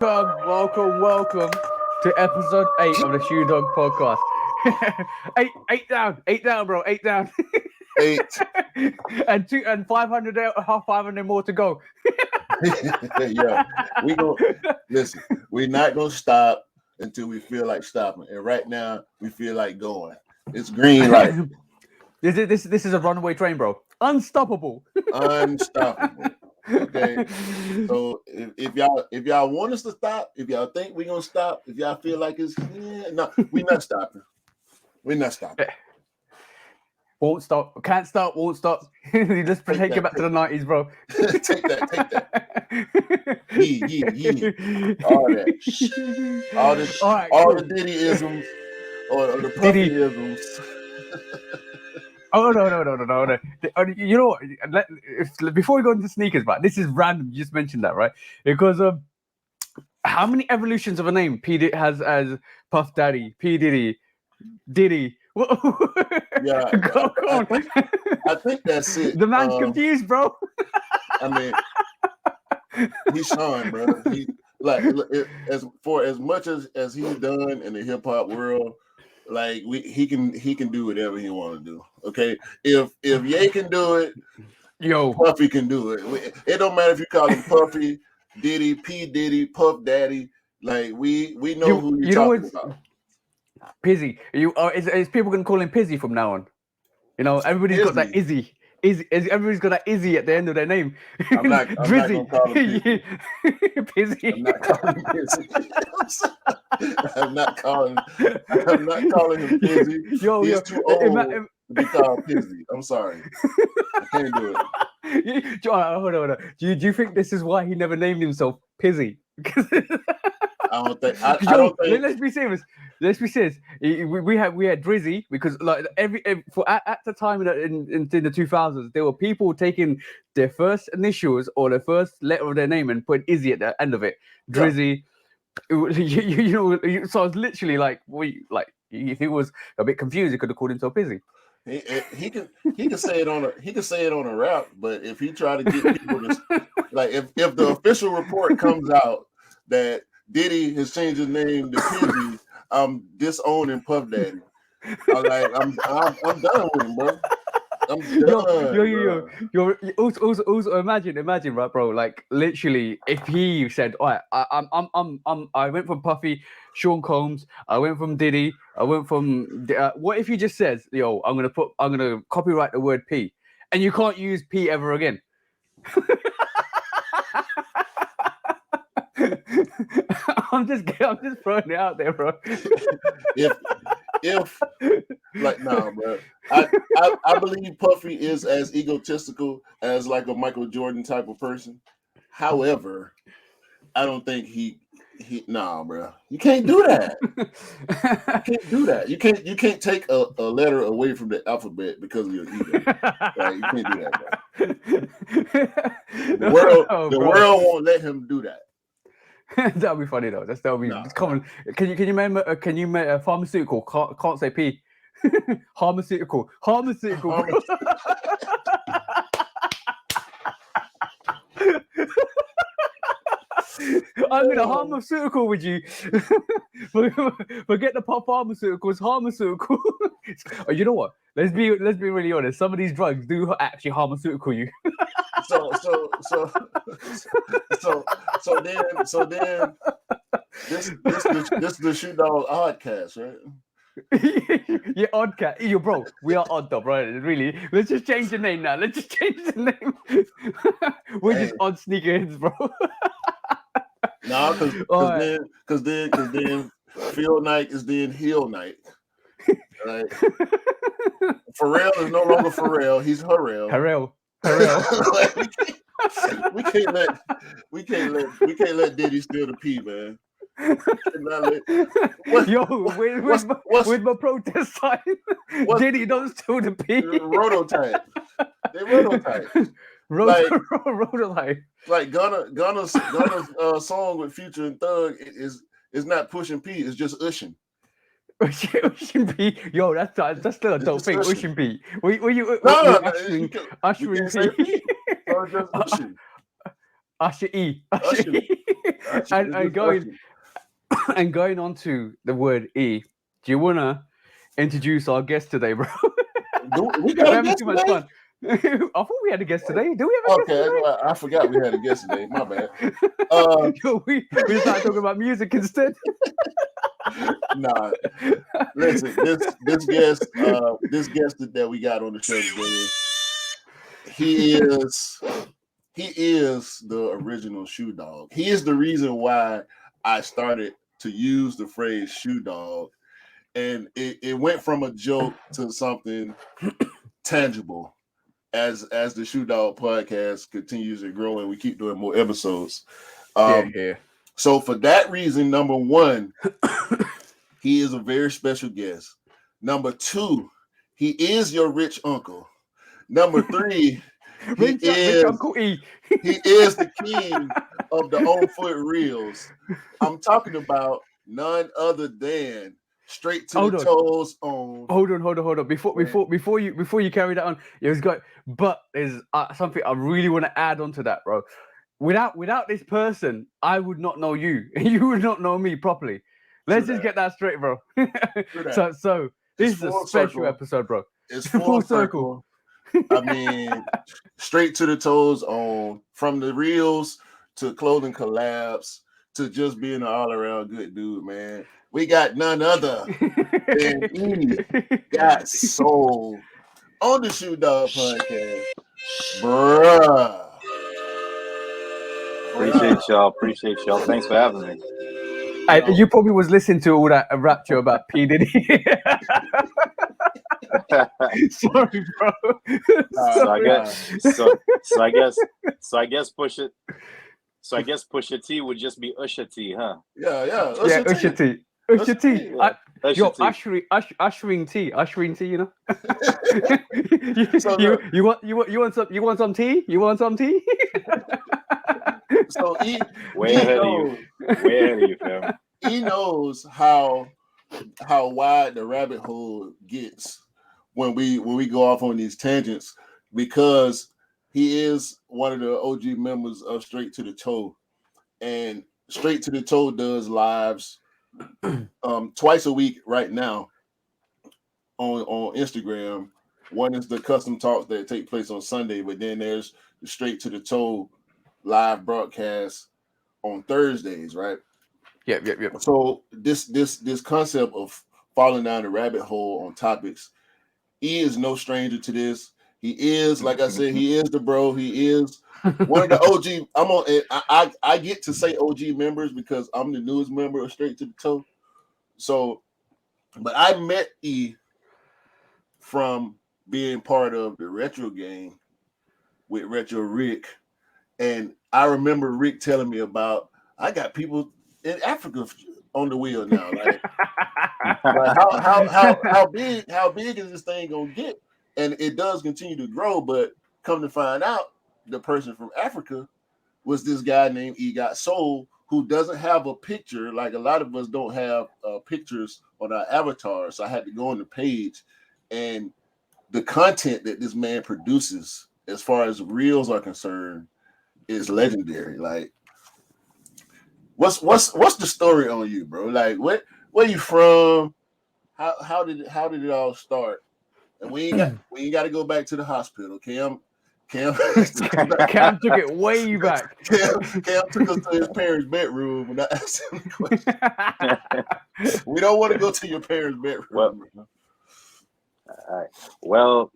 Welcome to episode 8 of the Shoe Dog podcast. eight down, bro, 8 down. 8. and 500, 500 more to go. Yeah, we go. Listen, we're not gonna stop until we feel like stopping. And right now, we feel like going. It's green light, This is a runaway train, bro. Unstoppable. unstoppable. Okay, so if y'all want us to stop, if y'all think we're gonna stop, if y'all feel like it's no, we're not stopping. We're not stopping. Won't stop. Can't stop. Won't stop. Let's take it back to the 90s, bro. Take that. Yeah. All the Diddy-isms or the Puffy-isms. Oh no! You know what? Before we go into sneakers, but this is random. You just mentioned that, right? Because how many evolutions of a name P Diddy has as Puff Daddy, P Diddy? Yeah, Go on. I think that's it. The man's confused, bro. I mean, he's Sean, bro. He as much as he's done in the hip hop world, like he can do whatever he want to do. Okay, if Ye can do it, Puffy can do it. It don't matter if you call him Puffy, Diddy, P Diddy, Puff Daddy. Like we know who you're talking about. Pizzy. Is people gonna call him Pizzy from now on? You know, everybody's got that Izzy. Everybody's got that Izzy at the end of their name. I'm not gonna call him Pizzy. I'm not calling him Pizzy. I'm not calling him Pizzy. He's too old to be called Pizzy. I'm sorry. I can't do it. Hold on. Do you think this is why he never named himself Pizzy? I don't think. I don't think. Let's be serious. We had Drizzy because like at the time in the 2000s, there were people taking their first initials or the first letter of their name and putting Izzy at the end of it. Drizzy. Yeah. So I was literally like, if he was a bit confused, he could have called himself Izzy. He can say it on a rap, but if he try to get people to like if the official report comes out that Diddy has changed his name to Pizzy, I'm disowning Puff Daddy. I'm done with him, bro. I'm done. Also imagine, right, bro? Like literally, if he said, "All right, I went from Puffy, Sean Combs, I went from Diddy, I went from," what if he just says, "Yo, I'm gonna copyright the word P," and you can't use P ever again? I'm just throwing it out there, bro. If like bro. I believe Puffy is as egotistical as like a Michael Jordan type of person. However, I don't think bro. You can't do that. You can't do that. You can't take a letter away from the alphabet because of your ego. Right? You can't do that, bro. The world won't let him do that. That'll be funny though. That'll be common. Can you remember? Can you make a pharmaceutical? Can't say P. Pharmaceutical. I'm gonna pharmaceutical with you. Forget the pharmaceuticals. Pharmaceutical. You know what? Let's be really honest. Some of these drugs do actually pharmaceutical you. So then this is the Shoe Dog Oddcast, right? Yeah, Oddcat. Yo, bro, we are odd though, bro. Really. Let's just change the name now. Let's just change the name. We're just odd sneakerheads, bro. No, because then Field Night is then Heel Night. Right? Pharrell is no longer Pharrell. He's Harrell. we can't let Diddy steal the P, man. With my protest sign, Diddy don't steal the P. Rototype. They rototype. Like Gunna's song with Future and Thug is not pushing P. It's just ushing. Ushing P, yo, that's still a dope thing. Ushing P. Were you ushering P? So just ushing. Usher E. and going on to the word E, do you wanna introduce our guest today, bro? We We're got a having guest too much today? fun. I thought we had a guest today. Do we have a guest Okay, today? I forgot we had a guest today. My bad. We started talking about music instead. Nah, listen, this guest that we got on the show today, he is the original shoe dog. He is the reason why I started to use the phrase shoe dog, and it went from a joke to something tangible as the Shoe Dog podcast continues to grow and we keep doing more episodes. Yeah. So for that reason, number one, he is a very special guest. Number two, he is your rich uncle. Number three, Rich Uncle E. he is the king of the on foot reels. I'm talking about none other than straight to the toes on. Hold on. Before you carry that on, but there's something I really want to add on to that, bro. Without this person, I would not know you, and you would not know me properly. Let's just get that straight, bro. So this is a special episode, bro. It's full circle. I mean, straight to the toes on, from the reels to clothing collabs to just being an all-around good dude, man. We got none other than E.Got.Sole on the Shoe Dog podcast. Bruh. Appreciate y'all. Thanks for having me. You probably was listening to all that rapture about P. Diddy. Sorry, bro. I guess Pusha T would just be Usher T, huh? Yeah. Usher T. Ushering tea, you know. You want some tea? You want some tea? So way ahead of you, fam. He knows how wide the rabbit hole gets when we go off on these tangents, because he is one of the OG members of Straight to the Toe, and Straight to the Toe does lives twice a week right now on Instagram. One is the custom talks that take place on Sunday, but then there's the Straight to the Toe live broadcast on Thursdays, right? Yep. So this concept of falling down the rabbit hole on topics, he is no stranger to this. He is, like I said, he is the bro. He is one of the OG. I get to say OG members because I'm the newest member of Straight to the Toe. So, but I met E from being part of the retro game with Retro Rick. And I remember Rick telling me about, I got people in Africa on the wheel now. Like how big is this thing gonna get? And it does continue to grow, but come to find out, the person from Africa was this guy named E.Got.Sole, who doesn't have a picture. Like a lot of us don't have pictures on our avatars. So I had to go on the page, and the content that this man produces, as far as reels are concerned, is legendary. Like, what's the story on you, bro? Like, where you from? How did it all start? And we ain't got to go back to the hospital. Cam took it way back. Cam took us to his parents' bedroom when I asked him the question. We don't want to go to your parents' bedroom. Well,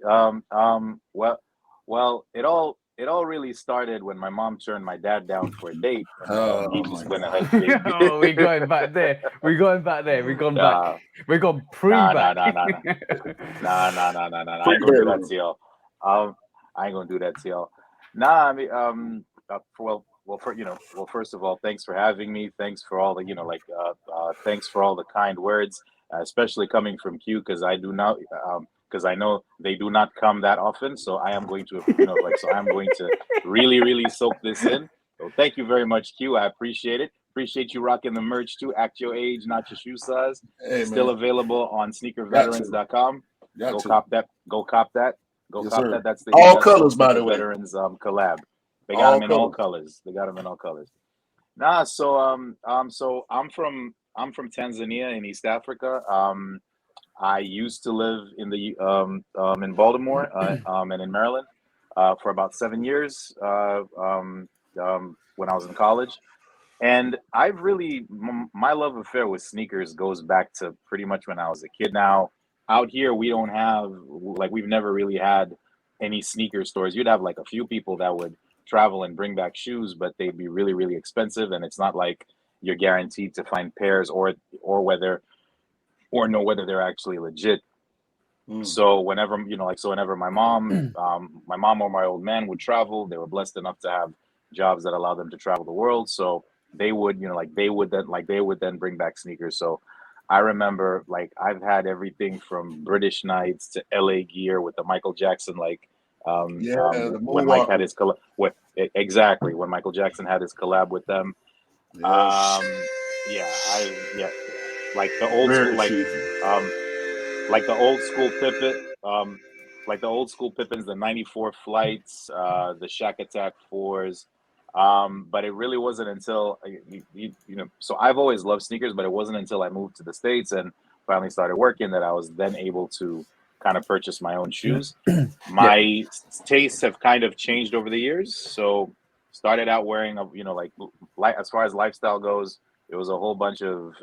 it all really started when my mom turned my dad down for a date. He just went ahead. We're going back there. We're going back. We're going pre-back. Nah. I ain't gonna do that to y'all. I ain't gonna do that to y'all. Nah, I mean, first of all, thanks for having me. Thanks for all the, thanks for all the kind words, especially coming from Q, because I do not, because I know they do not come that often. So I am going to, so I'm going to really, really soak this in. So thank you very much, Q. I appreciate it. Appreciate you rocking the merch too. Act Your Age, Not Your Shoe Size. Hey, still available on sneakerveterans.com. Go cop that. That's the all colors, by the way. Veterans collab. They got them in all colors. So I'm from Tanzania in East Africa. I used to live in Baltimore and in Maryland for about 7 years when I was in college. And my love affair with sneakers goes back to pretty much when I was a kid. Now, out here, we don't have, like, we've never really had any sneaker stores. You'd have like a few people that would travel and bring back shoes, but they'd be really, really expensive. And it's not like you're guaranteed to find pairs or know whether they're actually legit. Mm. So whenever my mom or my old man would travel, they were blessed enough to have jobs that allowed them to travel the world. So they would then bring back sneakers. So I remember, like, I've had everything from British Knights to LA Gear with the Michael Jackson, like, Yeah, the when Mike had Moonwalker. his collab exactly when Michael Jackson had his collab with them. Yeah, Um, yeah, like the old school, very cheesy. um, like the old school Pippin, like the old school Pippins, the '94 flights, the Shack Attack fours. But it really wasn't until So I've always loved sneakers, but it wasn't until I moved to the States and finally started working that I was then able to kind of purchase my own shoes. Yeah. My tastes have kind of changed over the years. So started out wearing like as far as lifestyle goes, it was a whole bunch of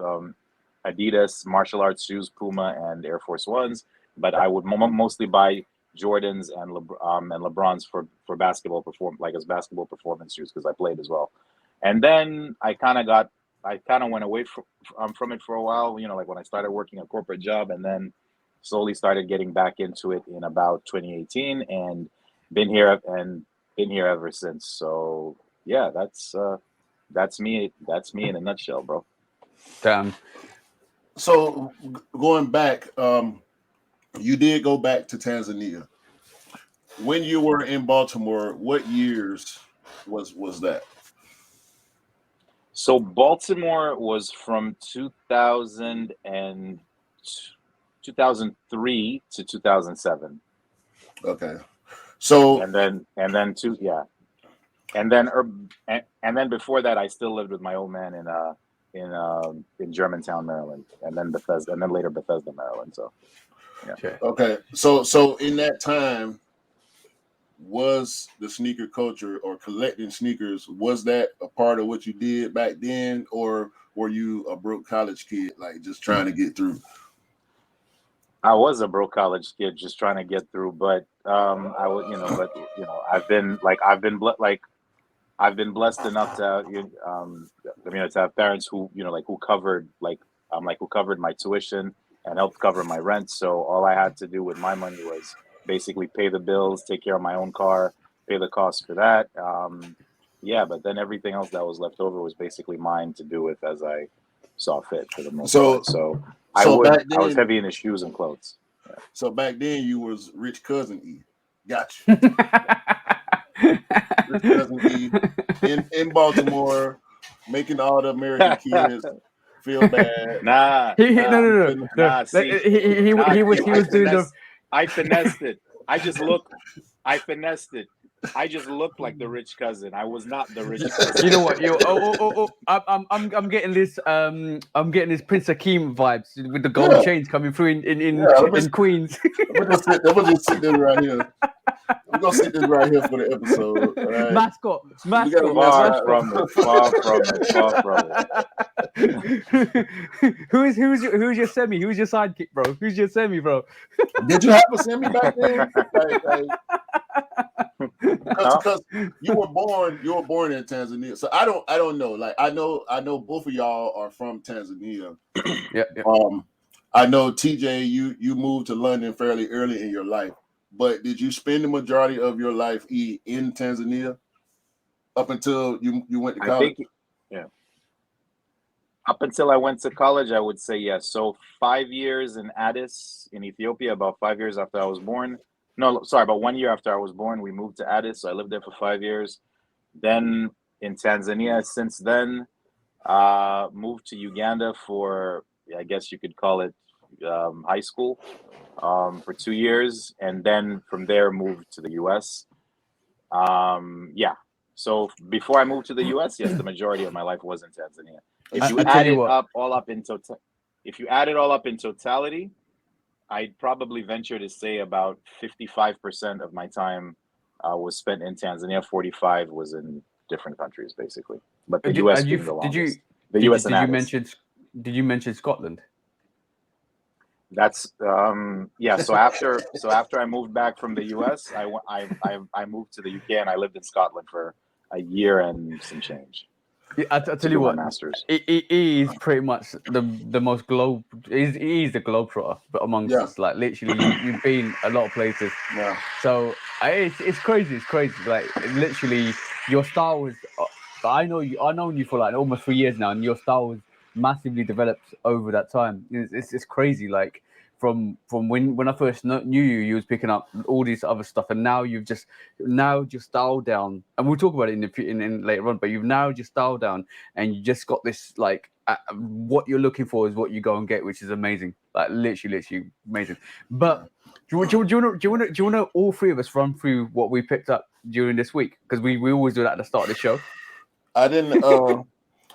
Adidas martial arts shoes, Puma, and Air Force Ones. But I would mostly buy Jordans and LeBrons for basketball as basketball performance shoes because I played as well. And then I kind of went away from it for a while. Like when I started working a corporate job, and then slowly started getting back into it in about 2018, and been here and been here ever since. So yeah, that's me. That's me in a nutshell, bro. Damn. So going back, you did go back to Tanzania. When you were in Baltimore, what years was that? So Baltimore was from 2003 to 2007, Okay. So and then two yeah, and then before that I still lived with my old man in Germantown, Maryland, and then Bethesda, and then later Bethesda, Maryland. So yeah. Sure. okay. So in that time, was the sneaker culture or collecting sneakers, was that a part of what you did back then, or were you a broke college kid like just trying to get through? I was a broke college kid just trying to get through, but I've been blessed enough to have parents who covered my tuition and helped cover my rent. So all I had to do with my money was basically pay the bills, take care of my own car, pay the cost for that. Yeah, but then everything else that was left over was basically mine to do with as I saw fit for the most So part. So so back I was then, heavy into shoes and clothes. you was rich cousin E. Got you. Rich cousin E in Baltimore, making all the American kids feel bad. Nah, No, nah, no, no, Feeling- no. nah. Like, See, nah, he was doing the. I finessed it. I finessed it. I just looked like the rich cousin. I was not the rich cousin. You know what? I'm getting this. I'm getting this Prince Akeem vibes with the gold Yeah, chains coming through yeah. Let me, in Queens. let me just sit this right here. We're gonna sit this right here for the episode. All right. Mascot, We got a Far mascot. from it. Far from it. Far from it. Who's your semi? Who's your sidekick, bro? Who's your semi, bro? Did you have a semi back then? No? Because you were born in Tanzania. So I don't know. Like I know both of y'all are from Tanzania. Yeah, yeah. I know TJ, you moved to London fairly early in your life, but did you spend the majority of your life in Tanzania up until you went to I college? think, yeah. Up until I went to college, I would say yes. So 5 years in Addis in Ethiopia, about 5 years after I was born. No, sorry, about 1 year after I was born, we moved to Addis. So I lived there for 5 years. Then in Tanzania, since then, moved to Uganda for, I guess you could call it high school, for 2 years. And then from there, moved to the US. Yeah. So before I moved to the U.S., yes, the majority of my life was in Tanzania. If you I tell add you it what. up all up in if you add it all up in totality, I'd probably venture to say about 55% of my time was spent in Tanzania. 45 was in different countries, basically. But the U.S. being the longest. The U.S. and Addis. Did you mention Scotland? That's yeah. So after I moved back from the U.S., I moved to the U.K. and I lived in Scotland for a year and some change. I tell you what, masters. He is pretty much the most globe. He's the globetrotter, but amongst us, like literally, you've been a lot of places. Yeah. So it's crazy. It's crazy. Like literally, your style was. I know you. I've known you for like almost 3 years now, and your style was massively developed over that time. It's crazy. Like from when I first knew you, you was picking up all this other stuff, and now you've just styled down. And we'll talk about it in later on. But you've now just styled down, and you just got this like what you're looking for is what you go and get, which is amazing. Like literally amazing. But do you want to all three of us run through what we picked up during this week? Because we always do that at the start of the show. I didn't.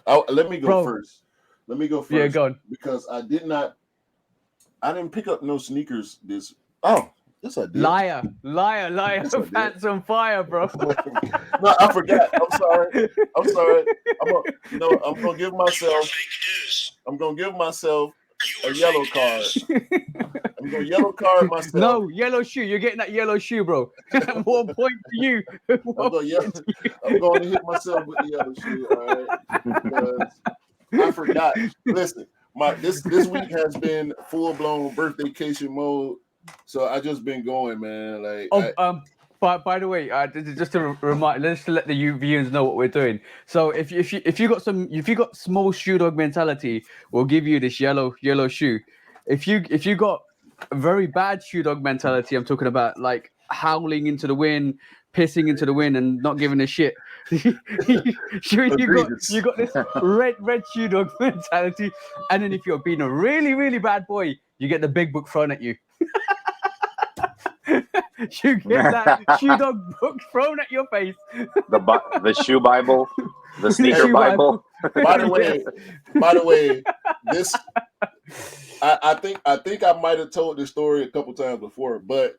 Let me go first. Let me go first. Yeah, go on. Because I didn't pick up no sneakers this. Oh, yes, I did. Liar! Yes, pants on fire, bro. No, I forgot. I'm sorry. I'm gonna give myself. I'm gonna give myself a yellow card. I'm gonna yellow card myself. No, yellow shoe. You're getting that yellow shoe, bro. 1 point for you. I'm going to hit myself with the yellow shoe. All right, because I forgot. Listen, this week has been full blown birthdaycation mode, so I just been going, man. Like, by the way, just to remind, let's let the viewers know what we're doing. So if you got small shoe dog mentality, we'll give you this yellow shoe. If you got a very bad shoe dog mentality, I'm talking about like howling into the wind, pissing into the wind, and not giving a shit. you got this red shoe dog mentality, and then if you're being a really really bad boy, you get the big book thrown at you. You get that shoe dog book thrown at your face. The shoe Bible, the sneaker Bible. By the way, this I think I might have told this story a couple times before, but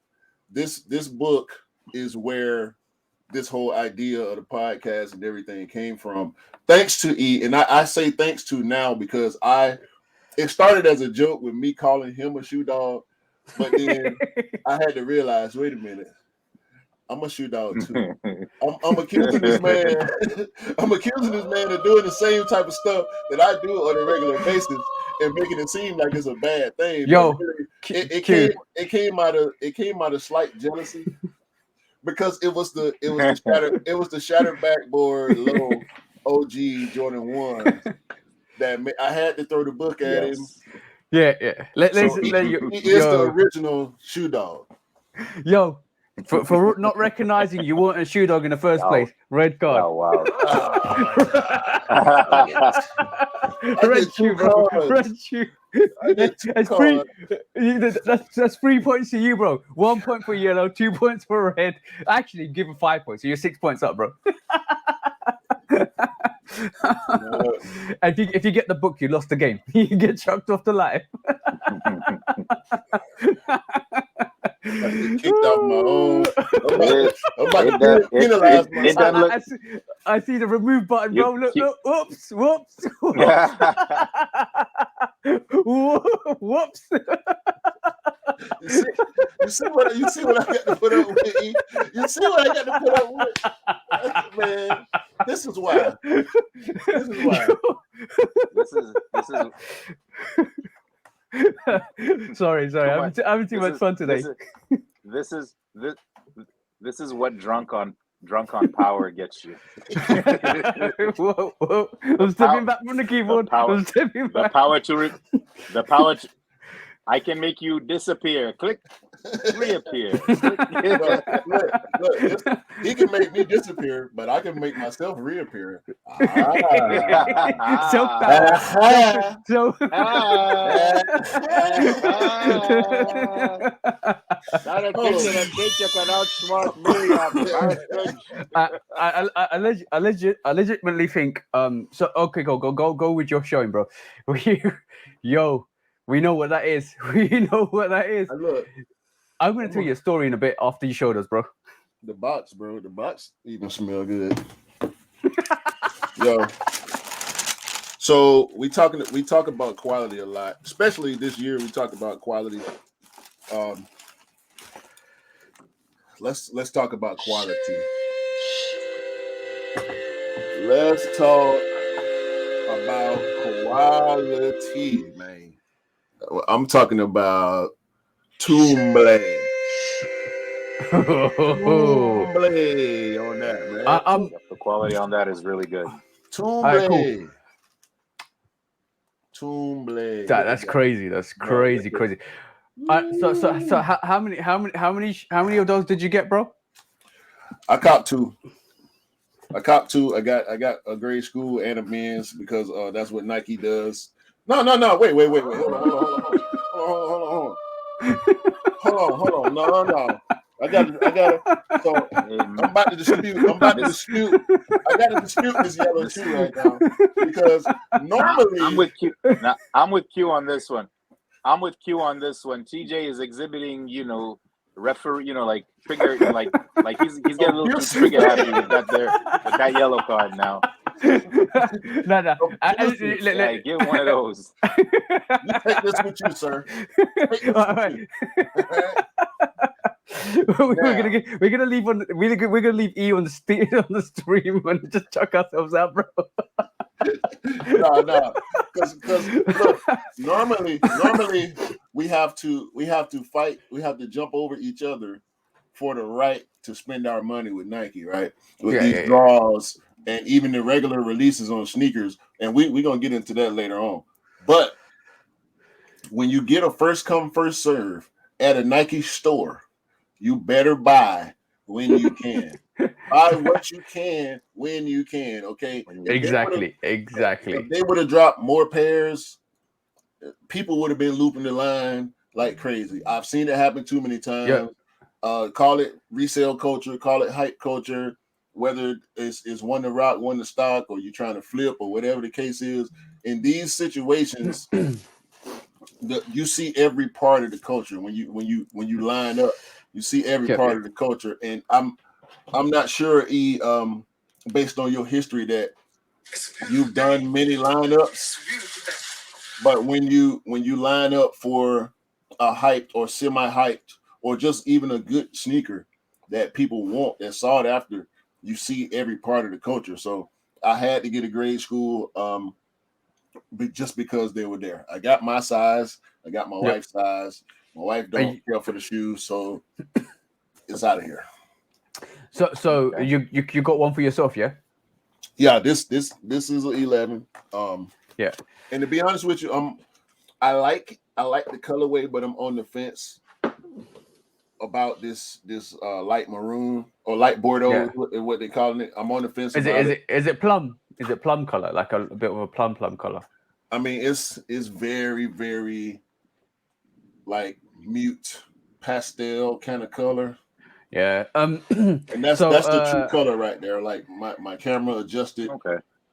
this book is where this whole idea of the podcast and everything came from. Thanks to E, and I say thanks to now because it started as a joke with me calling him a shoe dog, but then I had to realize, wait a minute, I'm a shoe dog too. I'm accusing this man. I'm accusing this man of doing the same type of stuff that I do on a regular basis and making it seem like it's a bad thing. Yo, really, it came out of slight jealousy because it was the shattered backboard low OG Jordan 1s that I had to throw the book at him. Yeah. He is the original shoe dog. Yo, for not recognizing you weren't a shoe dog in the first place. Red card. Oh, wow. Red shoe, bro. Red shoe. That's 3 points to you, bro. 1 point for yellow, 2 points for red. Actually, give him 5 points. So you're 6 points up, bro. If you get the book, you lost the game. You get chucked off the line. I get kicked off my own. I'm about to penalize myself. I see the remove button, bro. Look. Whoops. Whoops. You see what I got to put up with? You see what I got to put up with? Man, this is why. Sorry. I'm having too much fun today. This is what drunk on power gets you. Whoa. I'm stepping back from the keyboard. I'm stepping back. The power to I can make you disappear. Click, reappear. Look, he can make me disappear, but I can make myself reappear. Self-power. So. Not a kitchen and think you can outsmart me, I legitimately think so okay, go with your showing, bro. Yo, we know what that is. We know what that is. Look, I'm gonna tell you a story in a bit after you showed us, bro. The box, bro. The box even smell good. Yo. So we talk about quality a lot, especially this year. We talk about quality. Let's talk about quality. Let's talk about quality, man. I'm talking about Tumble. Tumble on that, man. The quality on that is really good. Tumble. Tumble. That's crazy. That's crazy. So how many of those did you get, bro? I copped two. I got a grade school and a men's because that's what Nike does. No. Wait. Hold on. No. I got it. So I'm about to dispute. I got to dispute this yellow shoe right now because normally I'm with Q. I'm with Q on this one. TJ is exhibiting, referee, like trigger, like he's getting a little too trigger happy with that yellow card now. No. Give one of those. You take this with you, sir. We're gonna leave E on the stream and just chuck ourselves out, bro. No, because look, normally we have to fight, we have to jump over each other for the right to spend our money with Nike, right? With these draws and even the regular releases on sneakers, and we're gonna get into that later on. But when you get a first come first serve at a Nike store, you better buy when you can. Buy what you can when you can. Okay. Exactly. If they would have dropped more pairs, people would have been looping the line like crazy. I've seen it happen too many times. Yep. Call it resale culture, call it hype culture, whether it's one to rock, one to stock, or you're trying to flip, or whatever the case is. In these situations, you see every part of the culture when you line up. You see every part of the culture, and I'm not sure, based on your history, that you've done many lineups, but when you line up for a hyped or semi-hyped or just even a good sneaker that people want, that sought after, you see every part of the culture. So I had to get a grade school just because they were there. I got my size, I got my wife's size. My wife don't care for the shoes, so it's out of here. So you got one for yourself, yeah? Yeah, this is an 11. Yeah. And to be honest with you, I like the colorway, but I'm on the fence about this light maroon or light Bordeaux, what they calling it. I'm on the fence. Is it plum? Is it plum color, like a bit of a plum color? I mean, it's very, very like mute pastel kind of color. Yeah. And that's the true color right there. Like my camera adjusted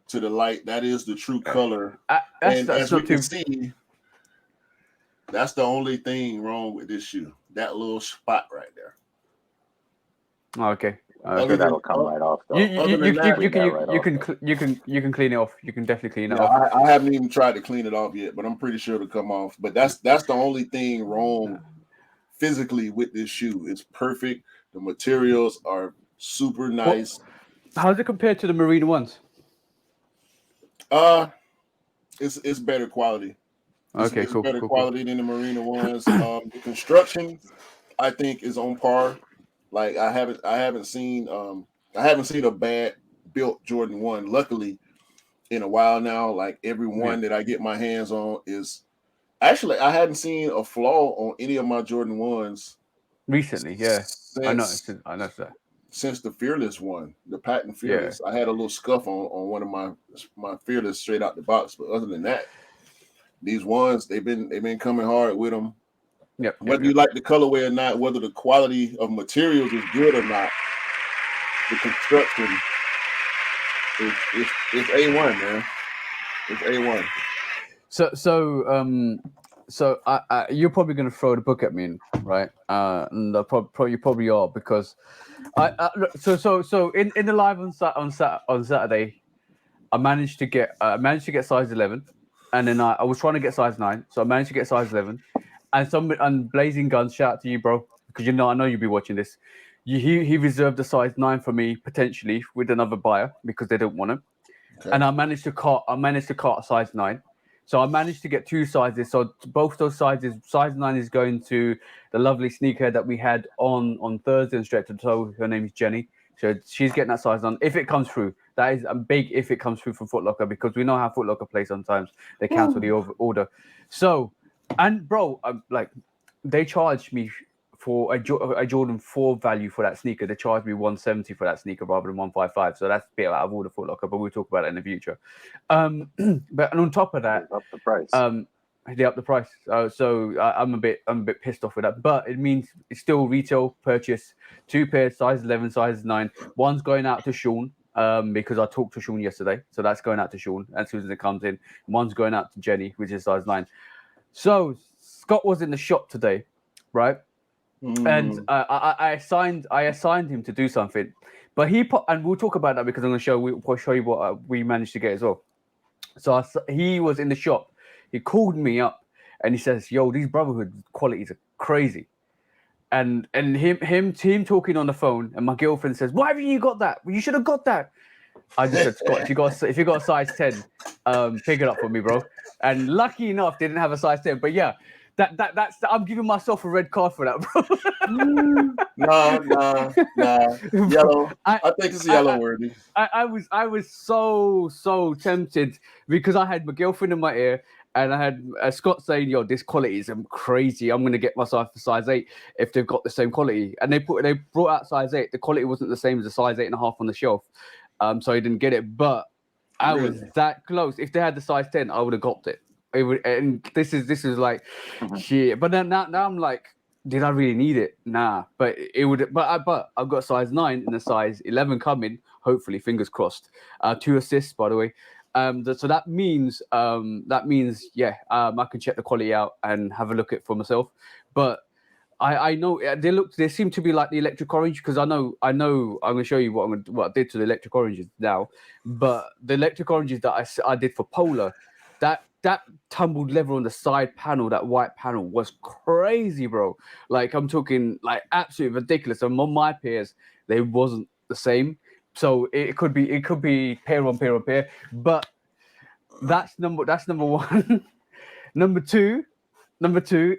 to the light. That is the true color. And as we can see, that's the only thing wrong with this shoe. That little spot right there. Okay. That'll come right off. Though. You can clean it off. You can definitely clean it off. I haven't even tried to clean it off yet, but I'm pretty sure it'll come off. But that's the only thing wrong physically with this shoe. It's perfect. The materials are super nice. How does it compare to the Marina ones? It's better quality. It's cool. Better quality than the Marina ones. The construction, I think, is on par. Like I haven't seen a bad built Jordan 1, luckily, in a while now. Like every one that I get my hands on is Actually, I hadn't seen a flaw on any of my Jordan 1s recently. Yeah, I since noticed that. since the Fearless one, the Patent Yeah. Fearless. I had a little scuff on one of my Fearless straight out the box, but other than that, these ones they've been coming hard with them. Yep. Whether you like the colorway or not, whether the quality of materials is good or not, the construction it's A1, man. It's A1. So you're probably going to throw the book at me, right? And you probably are because so in the live on Saturday, I managed to get size 11, and then I was trying to get size 9, so I managed to get size 11, and Blazing Guns, shout out to you, bro, because I know you'll be watching this. He reserved a size 9 for me potentially with another buyer because they don't want it. Okay. And I managed to cut a size 9. So I managed to get 2 sizes. So both those sizes, size 9 is going to the lovely sneaker that we had on Thursday and straight to toe. Her name is Jenny. So she's getting that size 9 if it comes through. That is a big if it comes through from Footlocker, because we know how Footlocker plays sometimes. They cancel the order. So, and bro, like they charged me for a Jordan 4 value for that sneaker. They charged me 170 for that sneaker rather than 155. So that's a bit out of order for Footlocker, but we'll talk about it in the future. But and on top of that, Up the price. they up the price. So I'm a bit pissed off with that. But it means it's still retail purchase. 2 pairs, size 11, size 9. One's going out to Sean. Because I talked to Sean yesterday, so that's going out to Sean as soon as it comes in. One's going out to Jenny, which is size 9. So Scott was in the shop today, right? And I assigned him to do something, but and we'll talk about that because I'm going to show you what we managed to get as well. So he was in the shop. He called me up and he says, "Yo, these Brotherhood qualities are crazy." And him talking on the phone, and my girlfriend says, "Why haven't you got that? You should have got that." I just said, "Scott, if you got a size 10, pick it up for me, bro." And lucky enough, they didn't have a size 10. But yeah, that's I'm giving myself a red card for that, bro. Nah. Yellow. I think it's yellow worthy. I was so tempted because I had my girlfriend in my ear. And I had Scott saying, "Yo, this quality is crazy. I'm gonna get myself for size 8 if they've got the same quality." And they brought out size 8. The quality wasn't the same as a size 8.5 on the shelf, so he didn't get it. But I was that close. If they had the size 10, I would have got it. And this is like shit. But then now I'm like, did I really need it? Nah. But it would. But I've got size 9 and a size 11 coming. Hopefully, fingers crossed. 2 assists, by the way. So that means I can check the quality out and have a look at it for myself. But I know they seem to be like the electric orange, because I know I'm going to show you what I did to the electric oranges now. But the electric oranges that I did for Polar, that tumbled leather on the side panel, that white panel, was crazy, bro. Like I'm talking like absolutely ridiculous. And on my pairs, they wasn't the same. So it could be pair on pair, but that's number one. number two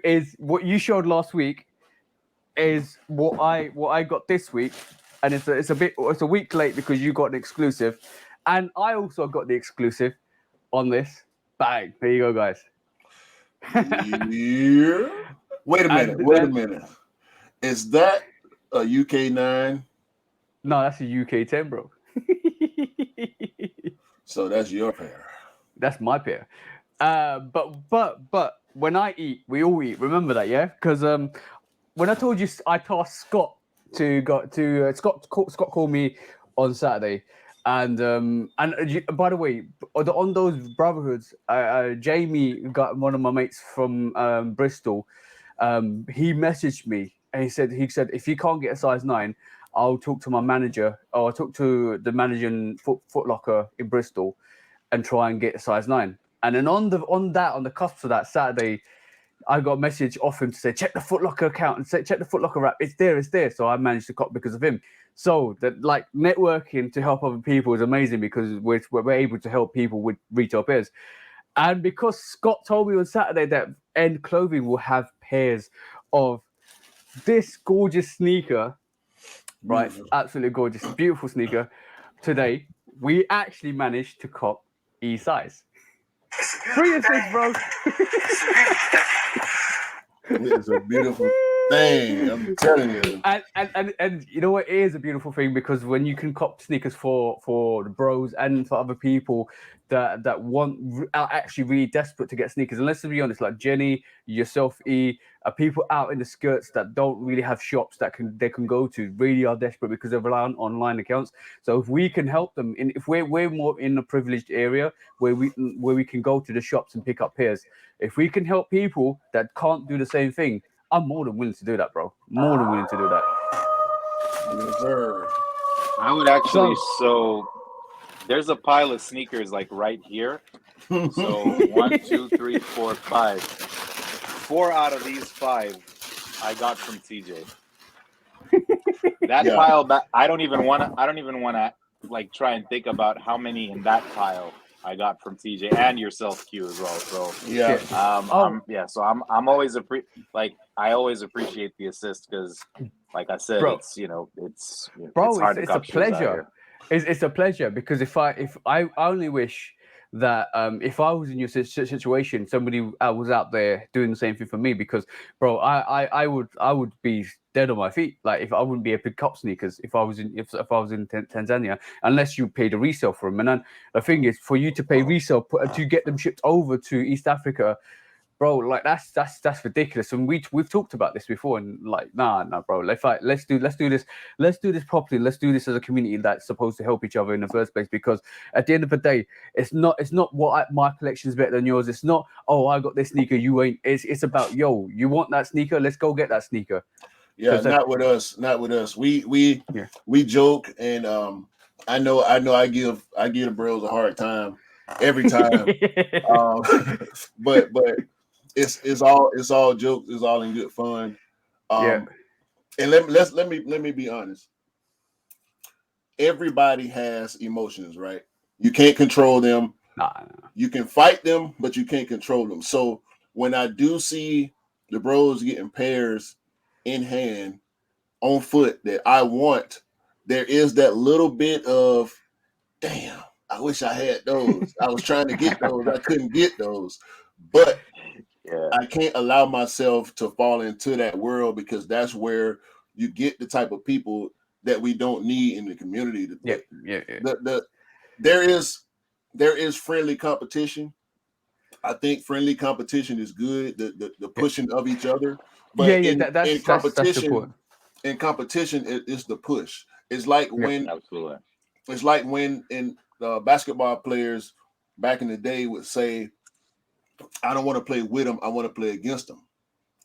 is what you showed last week is what I got this week, and it's a week late because you got an exclusive, and I also got the exclusive on this. Bang! There you go, guys. Yeah. Wait a minute. Is that a UK 9? No, that's a UK 10, bro. So that's your pair. That's my pair. But when I eat, we all eat. Remember that, yeah? Because when I told you, I tasked Scott Scott called me on Saturday, and by the way, on those Brotherhoods, Jamie got one of my mates from Bristol. He messaged me and he said if you can't get a size 9, I'll talk to my manager, or I'll talk to the manager in Footlocker in Bristol, and try and get a size 9. And then on the cusp of that Saturday, I got a message off him to say, check the Footlocker account and check the Footlocker app. It's there. So I managed to cop because of him. So that, like, networking to help other people is amazing, because we're able to help people with retail pairs. And because Scott told me on Saturday that End Clothing will have pairs of this gorgeous sneaker, right? Absolutely gorgeous, beautiful sneaker. Today, we actually managed to cop E size. Free assist, bro. It's a beautiful thing. I'm telling you. And you know what, it is a beautiful thing because when you can cop sneakers for the bros and for other people that are actually really desperate to get sneakers. And let's be honest, like Jenny, yourself, are people out in the skirts that don't really have shops that they can go to, really are desperate because they rely on online accounts. So if we can help them, if we're more in a privileged area where we can go to the shops and pick up pairs, if we can help people that can't do the same thing, I'm more than willing to do that, bro. More than willing to do that. Yes, sir. I would actually. So there's a pile of sneakers like right here. So 1, 2, 3, 4, 5. 4 out of these 5 I got from TJ. That pile, I don't even want to like try and think about how many in that pile I got from TJ and yourself, Q, as well. So yeah. So I'm always I always appreciate the assist because, like I said, Bro. it's it's it's hard to a cop shoes out pleasure. here. It's a pleasure because if I only wish that if I was in your situation, somebody was out there doing the same thing for me. Because, bro, I would be dead on my feet. Like if I wouldn't be able to cop sneakers if I was in Tanzania, unless you paid a resale for them. And then the thing is, for you to pay resale to get them shipped over to East Africa, bro, like that's ridiculous. And we've talked about this before, and like, nah, bro. Let's do this properly. Let's do this as a community that's supposed to help each other in the first place. Because at the end of the day, it's not my collection's better than yours. It's not, oh, I got this sneaker, you ain't. It's about, yo, you want that sneaker? Let's go get that sneaker. Yeah, not with us. Not with us. We joke, and I know I give the bros a hard time every time. But it's all jokes. It's all in good fun. And let me be honest. Everybody has emotions, right? You can't control them. Nah. You can fight them, but you can't control them. So when I do see the bros getting pairs in hand on foot that I want, there is that little bit of, damn, I wish I had those. I was trying to get those. I couldn't get those. But I can't allow myself to fall into that world because that's where you get the type of people that we don't need in the community. There is friendly competition. I think friendly competition is good. The pushing of each other. But in competition, it's the push. It's like when in basketball players back in the day would say, I don't want to play with them. I want to play against them.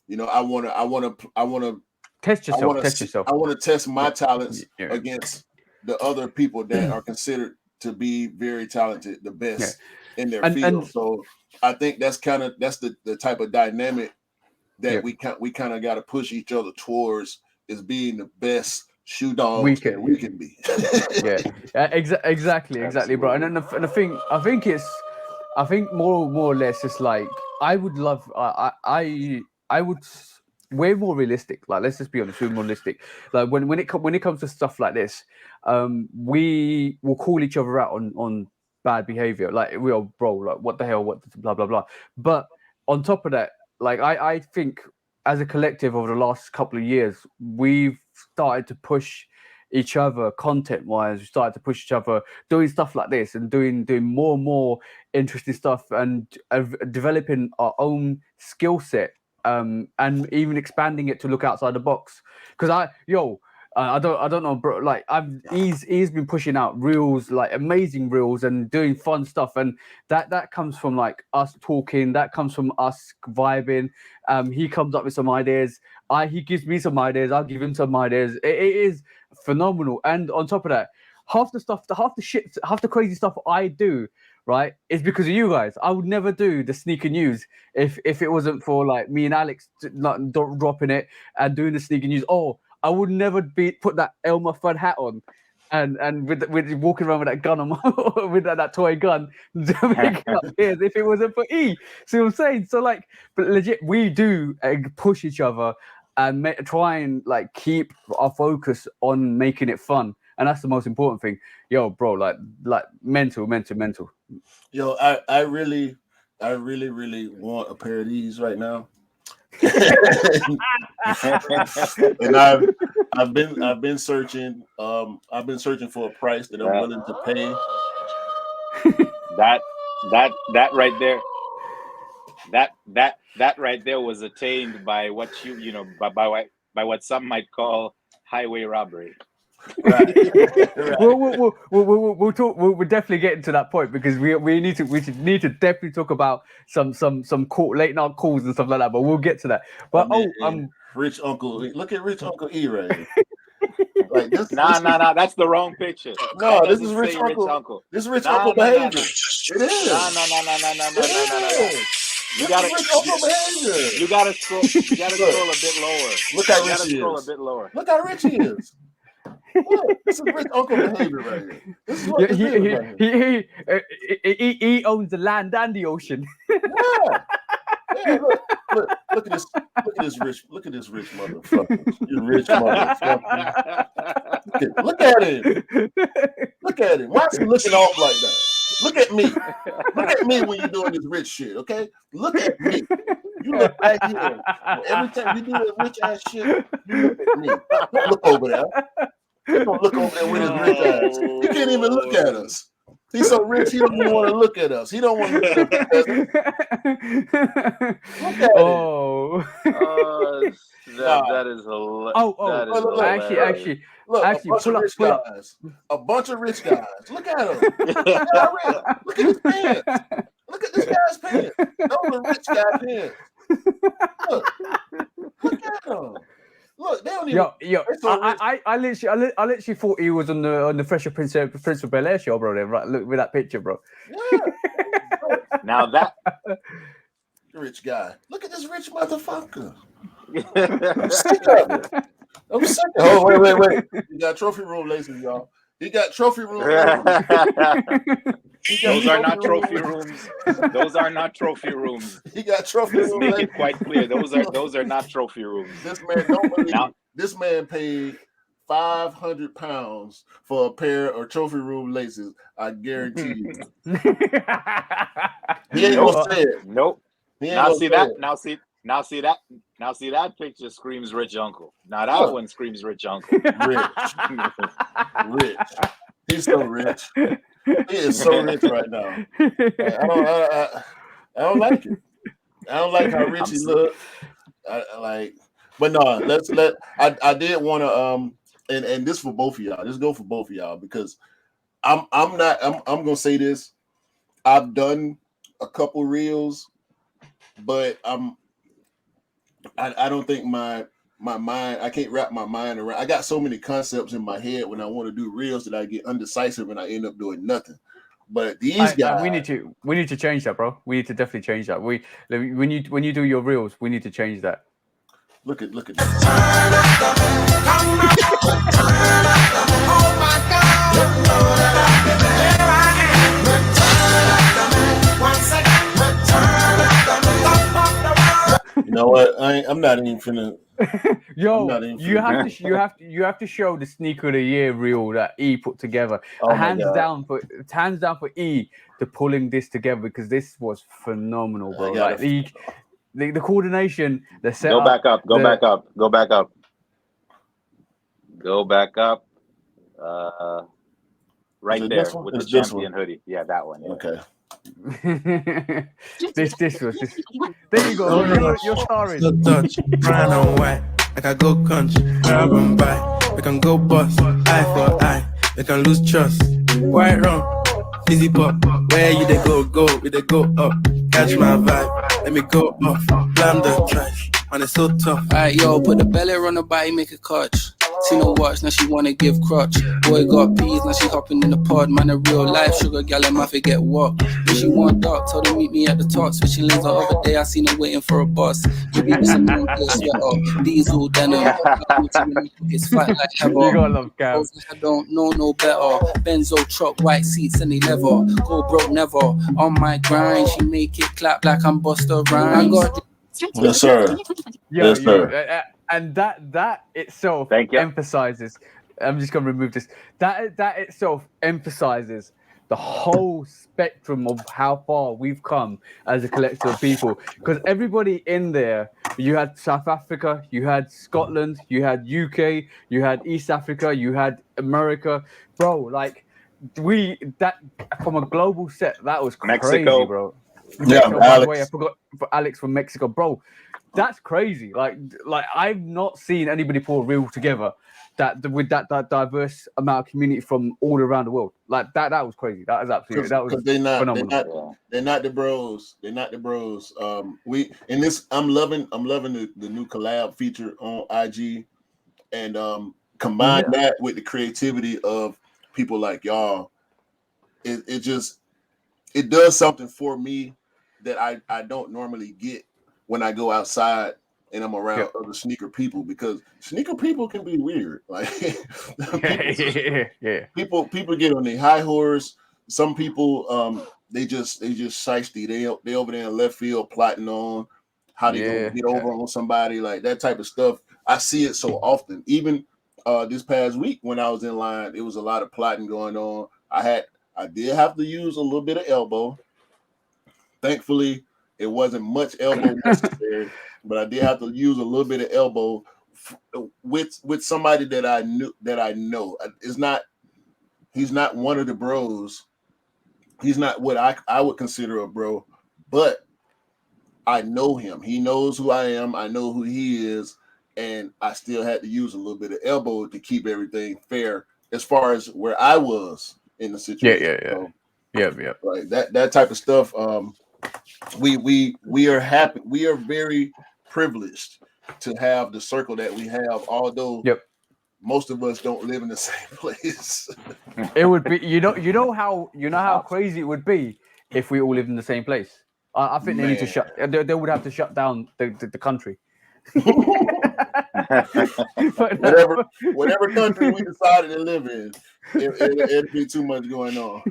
You know, I want to test yourself. I want to test my talents against the other people that are considered to be very talented, the best in their field. So I think that's the type of dynamic that we kind of got to push each other towards, is being the best shoe dogs that we can be. Exactly, bro. And the thing, I think more or less, it's like I would love, I would. We're more realistic. Like, let's just be honest, we're more realistic. Like when it comes to stuff like this, we will call each other out on bad behavior. Like, we are, bro, like, what the hell, what blah blah blah. But on top of that, like I think as a collective over the last couple of years, we've started to push each other content wise. We started to push each other doing stuff like this and doing more and more interesting stuff, and developing our own skill set, and even expanding it to look outside the box. Because I don't know, bro. Like, he's been pushing out reels, like amazing reels, and doing fun stuff, and that comes from like us talking. That comes from us vibing. He comes up with some ideas. He gives me some ideas. I'll give him some ideas. It is phenomenal. And on top of that, half the crazy stuff I do, right, is because of you guys. I would never do the sneaker news if it wasn't for like me and Alex dropping it and doing the sneaker news. Oh, I would never put that Elmer Fudd hat on and with walking around with that gun on with that toy gun to make up ears if it wasn't for E. See what I'm saying? So like, but legit, we do push each other and try and like keep our focus on making it fun, and that's the most important thing. Yo, bro, like mental. Yo, I really, I really, really want a pair of these right now. And I've been searching. I've been searching for a price that I'm willing to pay. That right there. That right there was attained by what by what some might call highway robbery. Right. We'll talk. We'll definitely get into that point because we need to definitely talk about some late night calls and stuff like that. But we'll get to that. But Rich Uncle, look at Rich Uncle E right here. Like this. Nah. That's the wrong picture. No, this is Rich Uncle. This is Rich Uncle behavior. It is. No. You gotta scroll. You gotta scroll a bit lower. Look how rich he scroll is. a bit lower. Look how rich he is. Look, this is Rich Uncle behavior right here. This is what he owns the land and the ocean. Yeah, look at this rich motherfucker. You rich motherfucker. Look at him. Why is he looking off like that? Look at me. Look at me when you're doing this rich shit, okay? Look at me. You look right here. Every time you do that rich ass shit, you look at me. Don't look over there. Don't look over there with his rich ass. He can't even look at us. He's so rich, he don't even want to look at us. He don't want to look at us. Look at him. That is hilarious. Actually, a bunch of rich guys. Look at him. Look at his pants. Look at this guy's pants. Those are rich guy pants. Look at him. Look, they don't even. I literally thought he was on the Fresh Prince of Bel-Air show, bro. Then, right? Look with that picture, bro. Yeah. Now that rich guy. Look at this rich motherfucker. I'm sick of it. Oh, wait. He got trophy room laces, y'all. He got trophy room laces. Those are not trophy rooms. Those are not trophy rooms. He got trophy rooms. Make it quite clear. Those are not trophy rooms. This man don't believe. This man paid £500 for a pair of trophy room laces. I guarantee you. He ain't gonna say it. Nope. Now see that picture screams rich uncle. Now that one screams rich uncle. Rich. He's so rich. He is so rich right now. I don't like it. I don't like how rich he look. But no. I did want to and this for both of y'all. This go for both of y'all because I'm gonna say this. I've done a couple reels, but I don't think my mind, I can't wrap my mind around. I got so many concepts in my head when I want to do reels that I get undecisive and I end up doing nothing. But these guys, we need to change that, bro. We need to definitely change that. When you do your reels, we need to change that. Look at this. Oh my God. You know what? I'm not even finna. Yo, you have to show the sneaker of the year reel that E put together. Hands down for E to pulling this together because this was phenomenal, bro. Like the coordination, the setup. Go back up. Right there with the champion hoodie. Yeah, that one. Yeah. Okay. this was. There you go. You're starring. Dutch, brown and white. Like I go country, grab and buy. We can go bust, eye for eye. We can lose trust. White rum, fizzy pop. Where you they go, we they go up. Catch my vibe, let me go off. Blam the trash, man, it's so tough. Alright, yo, put the belly on the body, make a catch. See no watch, now she wanna give crutch. Boy got peas, now she hopping in the pod. Man, a real life sugar gal, and my forget what. When she want dark, told her meet me at the top. Switching lanes the other day, I seen her waiting for a bus. Maybe it's a long day sweater, diesel denim. It's fat like heather. You gotta love Cam. I don't know no better. Benzo truck, white seats, and they leather. Go broke never. On my grind, she make it clap like I'm Busta Rhymes. Yes, sir. Yes, sir. And that itself emphasizes. I'm just gonna remove this. That itself emphasizes the whole spectrum of how far we've come as a collective of people. Because everybody in there, you had South Africa, you had Scotland, you had UK, you had East Africa, you had America, bro. Like that from a global set, that was crazy, Mexico. bro. Yeah, Mexico, by the way, I Alex. forgot for Alex from Mexico, bro. That's crazy. Like I've not seen anybody pull real together with that diverse amount of community from all around the world. Like that was crazy. That was absolutely that was phenomenal. They're not the bros. They're not the bros. I'm loving the new collab feature on IG, and combine that with the creativity of people like y'all. It does something for me that I don't normally get when I go outside and I'm around other sneaker people, because sneaker people can be weird. Like people get on their high horse. Some people they just shiesty. They over there in left field plotting on how they gonna get over on somebody, like that type of stuff. I see it so often. Even this past week when I was in line, it was a lot of plotting going on. I did have to use a little bit of elbow. Thankfully, it wasn't much elbow necessary, but I did have to use a little bit of elbow with somebody that I know. He's not one of the bros. He's not what I would consider a bro, but I know him. He knows who I am. I know who he is, and I still had to use a little bit of elbow to keep everything fair as far as where I was in the situation. Yeah. Like that type of stuff. We are happy. We are very privileged to have the circle that we have, although most of us don't live in the same place. It would be, you know how crazy it would be if we all lived in the same place. I think they need to they would have to shut down the country. whatever country we decided to live in, it'd be too much going on.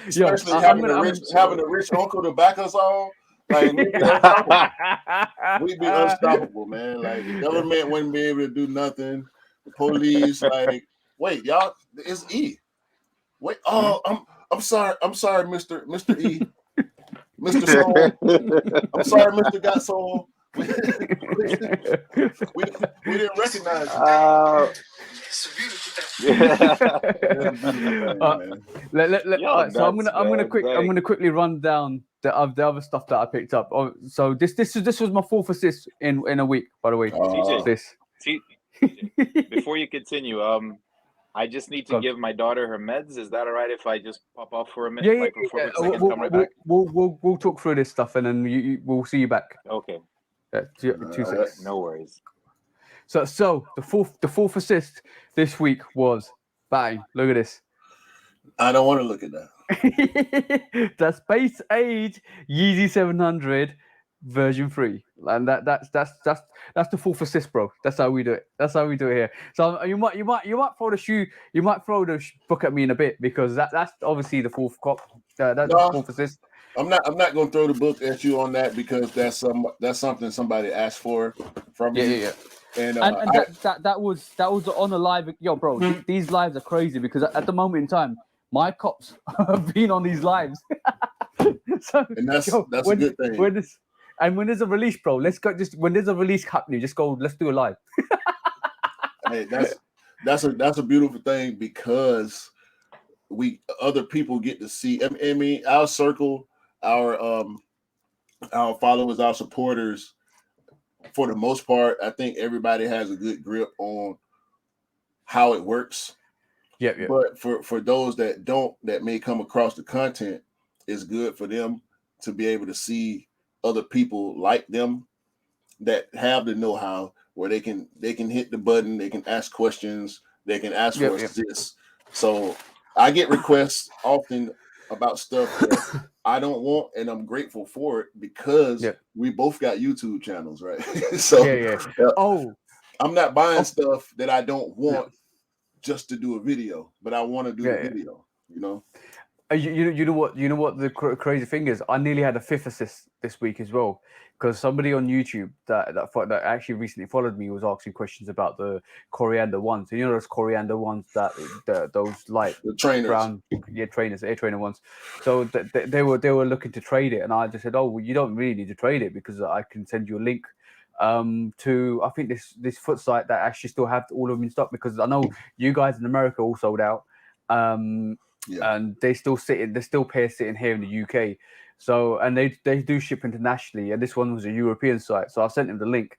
Especially having a rich uncle to back us on. Like we'd be unstoppable. We'd be unstoppable, man. Like the government wouldn't be able to do nothing. The police, like, wait, y'all, it's E. Wait, I'm sorry, Mr. E. Mr. Soul. I'm sorry, Mr. Got.Sole. We didn't recognize you. So I'm gonna quickly run down the other stuff that I picked up. So this was my fourth assist in a week, by the way. Before you continue, I just need to give my daughter her meds. Is that all right if I just pop off for a minute? For a second, come right back? We'll talk through this stuff and then we'll see you back. Okay. 2 seconds. No worries. So the fourth assist this week was bang. Look at this. I don't want to look at that. The Space Age Yeezy 700 version 3, and that's the fourth assist, bro. That's how we do it. That's how we do it here. So you might throw the shoe, you might throw the book at me in a bit, because that's obviously the fourth cop. That's the fourth assist. I'm not going to throw the book at you on that, because that's something somebody asked for from you. Yeah. And that was on a live. Yo, bro, these lives are crazy, because at the moment in time, my cops have been on these lives. So, and that's a good thing. When there's a release, bro, let's go. Just when there's a release happening, just go. Let's do a live. Hey, that's a beautiful thing, because other people get to see. I mean, our circle, our followers, our supporters, for the most part, I think everybody has a good grip on how it works. Yeah. But for those that may come across the content, it's good for them to be able to see other people like them that have the know-how, where they can hit the button, they can ask questions, they can ask for assists. So I get requests often about stuff that I don't want, and I'm grateful for it, because we both got YouTube channels, right? So I'm not buying stuff that I don't want just to do a video, but I want to do a video, you know. You know what the crazy thing is. I nearly had a 5th assist this week as well, because somebody on YouTube that actually recently followed me was asking questions about the coriander ones. You know those coriander ones those light The trainers. brown trainers, air trainer ones. So they were looking to trade it, and I just said, oh, well, you don't really need to trade it because I can send you a link to I think this foot site that actually still have all of them in stock, because I know you guys in America all sold out. And they're still pairs sitting here in the UK. So, and they do ship internationally, and this one was a European site. So I sent him the link,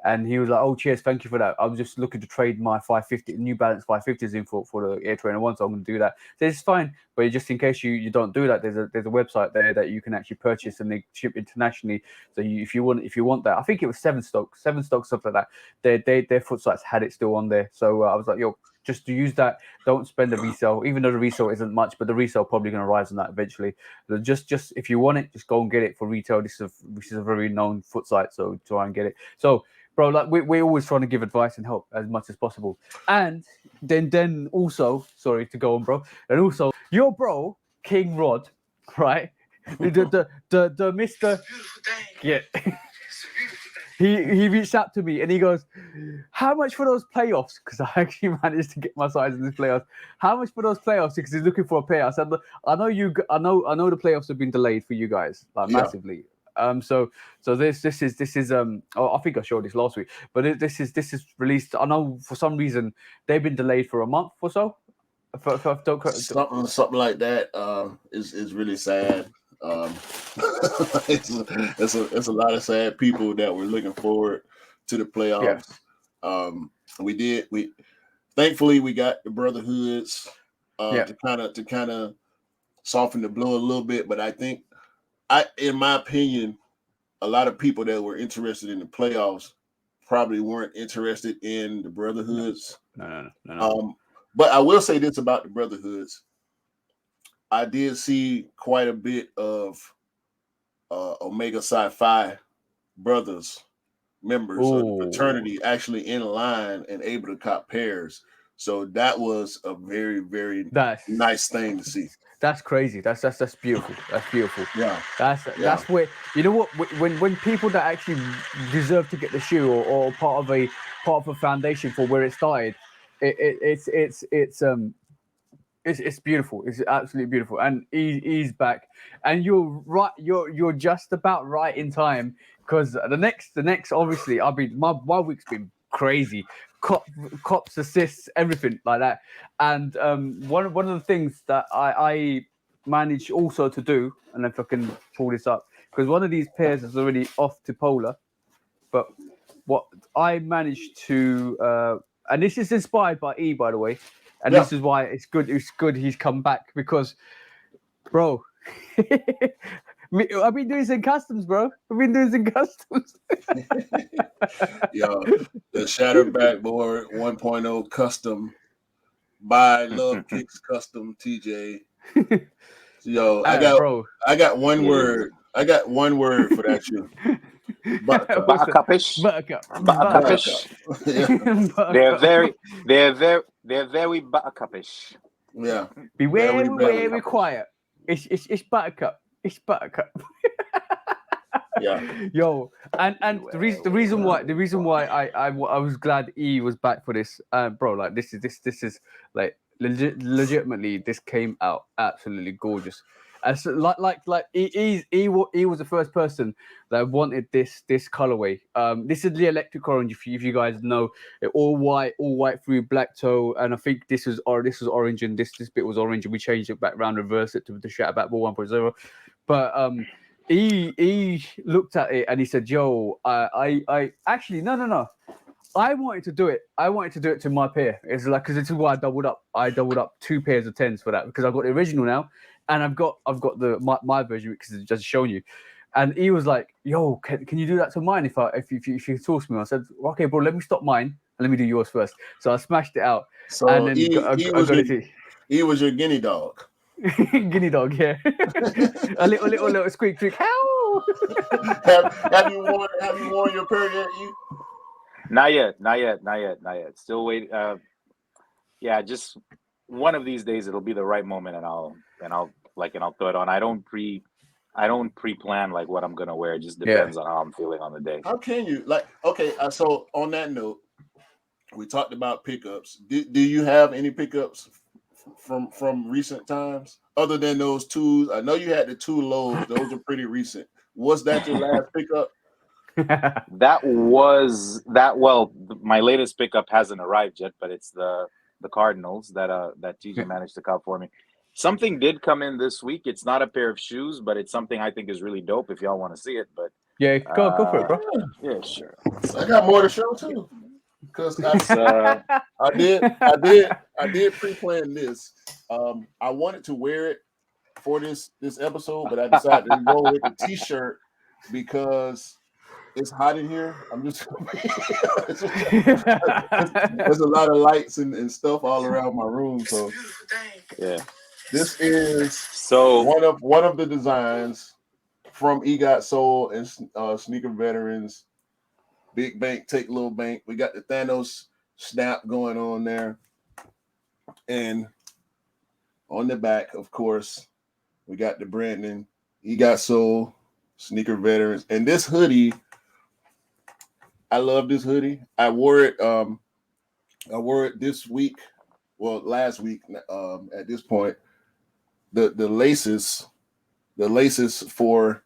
and he was like, "Oh, cheers, thank you for that. I was just looking to trade my 550 New Balance 550s in for the Air Trainer one, so I'm going to do that." So it's fine, but just in case you don't do that, there's a website there that you can actually purchase, and they ship internationally. So if you want that, I think it was seven stocks, stuff like that. Their foot sites had it still on there. So I was like, "Yo, just to use that, don't spend the resale, even though the resale isn't much, but the resale probably going to rise on that eventually. Just if you want it, just go and get it for retail. This is a very known foot site, so try and get it." So, bro, like we're always trying to give advice and help as much as possible. And then also, sorry to go on, bro, and also your bro King Rod, right? the Mr. Yeah. He reached out to me and he goes, "How much for those playoffs?" Because I actually managed to get my size in this playoffs. "How much for those playoffs?" Because he's looking for a pair. I said, I know the playoffs have been delayed for you guys, like massively. So this is I think I showed this last week, but this is released. I know for some reason they've been delayed for a month or so. Something like that is really sad. It's a lot of sad people that were looking forward to the playoffs. We thankfully we got the brotherhoods to kind of soften the blow a little bit, but I think in my opinion, a lot of people that were interested in the playoffs probably weren't interested in the brotherhoods. No. But I will say this about the brotherhoods. I did see quite a bit of Omega Psi Phi brothers, members of the fraternity, actually in line and able to cop pairs. So that was a very, very nice thing to see. That's crazy. That's beautiful. That's beautiful. Yeah. That's where, you know what, when people that actually deserve to get the shoe or part of a foundation for where it started, it's beautiful. It's absolutely beautiful. And he's back. And you're right. You're just about right in time, because the next obviously my week's been crazy. Cops, assists, everything like that. And one of the things that I managed also to do, and if I can pull this up, because one of these pairs is already off to Polar, but what I managed to and this is inspired by E, by the way, and this is why it's good he's come back, because, bro, I've been doing some customs, bro. I've been doing some customs. Yo, the Shattered Backboard 1.0 custom by Love Kicks Custom TJ. Yo, I got one word. I got one word for that shoe. Buttercupish. Buttercupish. They're very buttercupish. Yeah. Be very quiet. It's buttercup. It's buttercup. Yeah. Yo, and the reason why I was glad E was back for this, bro. Like this is like legitimately, this came out absolutely gorgeous. As like he was the first person that wanted this colorway. This is the electric orange. If you guys know, all white through black toe, and I think this was orange, and this bit was orange, and we changed it back round, reverse it to the Shattered Backboard 1.0. But he looked at it and he said, "Yo, I actually no. I wanted to do it. To my pair. It's like, because this is why I doubled up. I doubled up 2 pairs of 10s for that, because I've got the original now, and I've got my version, because it's just shown you." And he was like, "Yo, can you do that to mine if you source me?" I said, "Okay, bro, let me stop mine and let me do yours first." So I smashed it out. So and then he was your guinea dog. Guinea dog, yeah. a little squeak. Help! have you worn your pair yet? Not yet. Still wait. Yeah, just one of these days it'll be the right moment, and I'll like, and I'll throw it on. I don't pre-plan like what I'm gonna wear. It just depends on how I'm feeling on the day. How can you okay? So on that note, we talked about pickups. Do you have any pickups from recent times other than those twos? I know you had the two lows; those are pretty recent. Was that your last pickup? My latest pickup hasn't arrived yet, but it's the Cardinals that TJ managed to cop for me. Something did come in this week. It's not a pair of shoes, but it's something I think is really dope if y'all want to see it. But Yeah, go for it, bro. Yeah, sure. I got more to show too, because I did pre-plan this. I wanted to wear it for this episode, but I decided to go with the t-shirt because it's hot in here. I'm just there's a lot of lights and stuff all around my room. So yeah, this is so one of the designs from E.Got.Sole and Sneaker Veterans. Big bank, take little bank. We got the Thanos snap going on there, and on the back, of course, we got the Brandon E.Got.Sole Sneaker Veterans, and this hoodie. I love this hoodie. I wore it this week. Well, last week. At this point, the laces for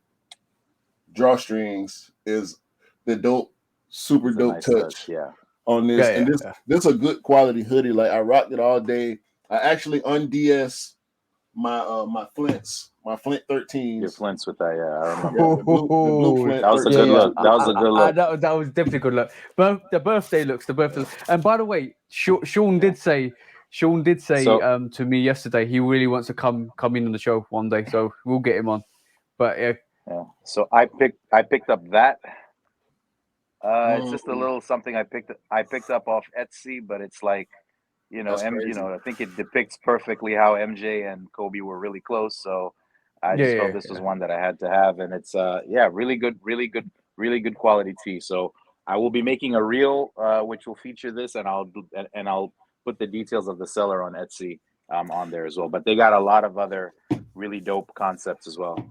drawstrings is the dope, super dope nice touch. Yeah. On this, and this a good quality hoodie. Like I rocked it all day. I actually unds my Flints. My Flint 13s. Your Flints with that, yeah, I remember. Yeah, the blue Flint. That was a good look. That was a good look. That was definitely a good look. The birthday looks. And by the way, Sean did say to me yesterday he really wants to come in on the show one day, so we'll get him on. But yeah. So I picked up that. It's just a little something I picked up off Etsy, but it's like, I think it depicts perfectly how MJ and Kobe were really close. So I just felt this was one that I had to have, and it's really good quality tee. So I will be making a reel which will feature this, and I'll put the details of the seller on Etsy on there as well. But they got a lot of other really dope concepts as well.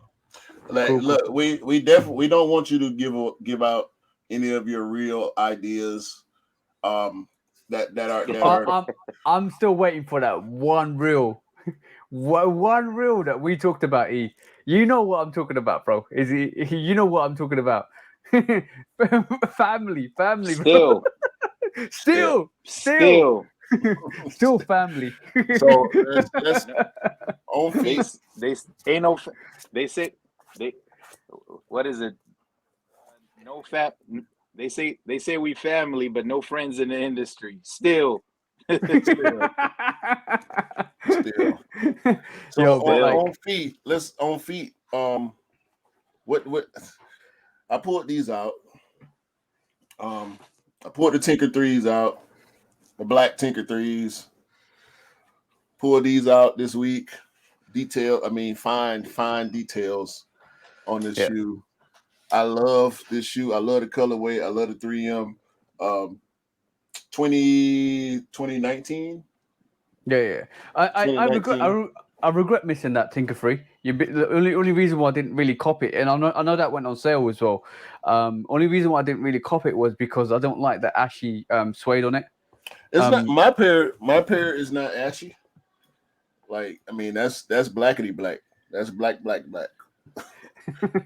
Look, we definitely don't want you to give out any of your real ideas. I'm still waiting for that one reel. One reel that we talked about, E. You know what I'm talking about, bro. You know what I'm talking about. family. Still family. So that's on face. What is it? No fat. They say we family, but no friends in the industry. Still. Still. So on feet. Let's on feet. What? I pulled these out. I pulled the Tinker 3s out, the black Tinker 3s. Pulled these out this week. Fine details on this shoe. I love this shoe. I love the colorway. I love the 3M. 2019. Yeah. I regret missing that Tinker 3. The only reason why I didn't really cop it, and I know that went on sale as well. Only reason why I didn't really cop it was because I don't like the ashy suede on it. It's not my pair. My pair is not ashy. Like, I mean, that's blackety black. That's black.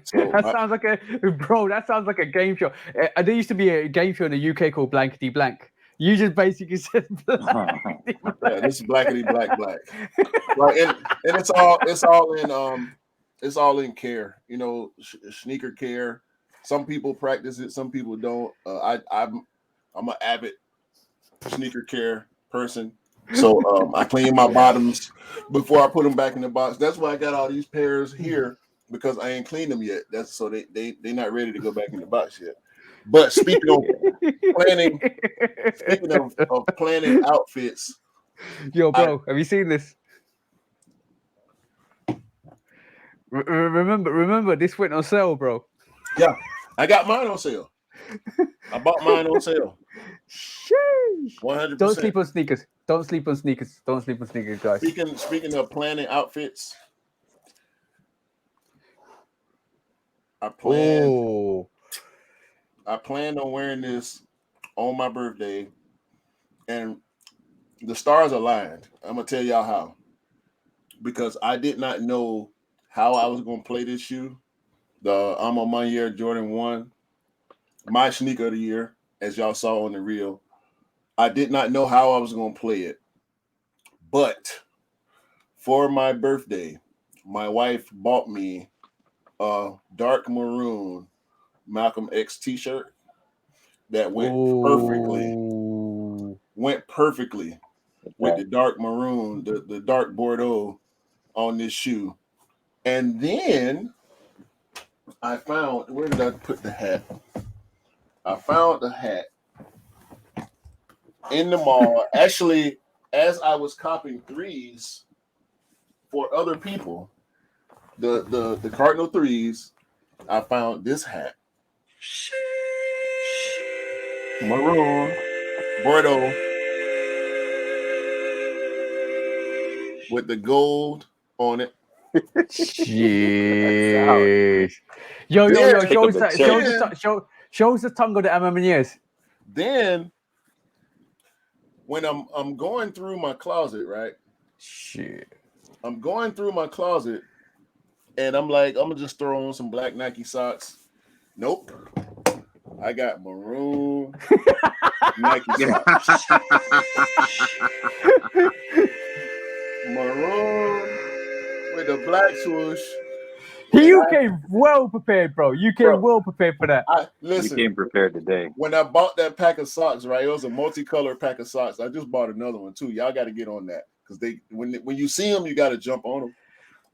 So that sounds like a game show. There used to be a game show in the UK called Blankety Blank. You just basically said blackety black. Yeah, this is blackety black. Like, and it's all in care. Sneaker care. Some people practice it, some people don't. I'm an avid sneaker care person. So I clean my bottoms before I put them back in the box. That's why I got all these pairs here, because I ain't cleaned them yet. That's so they not ready to go back in the box yet. But speaking of planning outfits. Yo, bro, have you seen this? Remember, this went on sale, bro. Yeah, I got mine on sale. I bought mine on sale. Sheesh. 100%. Don't sleep on sneakers. Don't sleep on sneakers, guys. Speaking of planning outfits, I planned Oh, on wearing this on my birthday, and the stars aligned. I'm gonna tell y'all how. Because I did not know how I was gonna play this shoe. The I'm on my year Jordan 1, my sneaker of the year, as y'all saw on the reel. I did not know how I was gonna play it. But for my birthday, my wife bought me a dark maroon Malcolm X t-shirt that went perfectly with the dark maroon, the dark Bordeaux on this shoe. And then I found, where did I put the hat? I found the hat in the mall. Actually, as I was copying threes for other people, the Cardinal threes, I found this hat. Maroon, Bordeaux, with the gold on it. jeez. Yo, Then- shows the the tongue of the MMNs. Then when I'm going through my closet, right? Shit. I'm going through my closet and I'm like, I'm gonna just throw on some black Nike socks. Nope. I got maroon Nike socks. Maroon with the black swoosh. You came well prepared, bro. You came well prepared for that. Listen, You came prepared today. when I bought that pack of socks, right? It was a multicolored pack of socks. I just bought another one too. Y'all got to get on that because when you see them, you got to jump on them.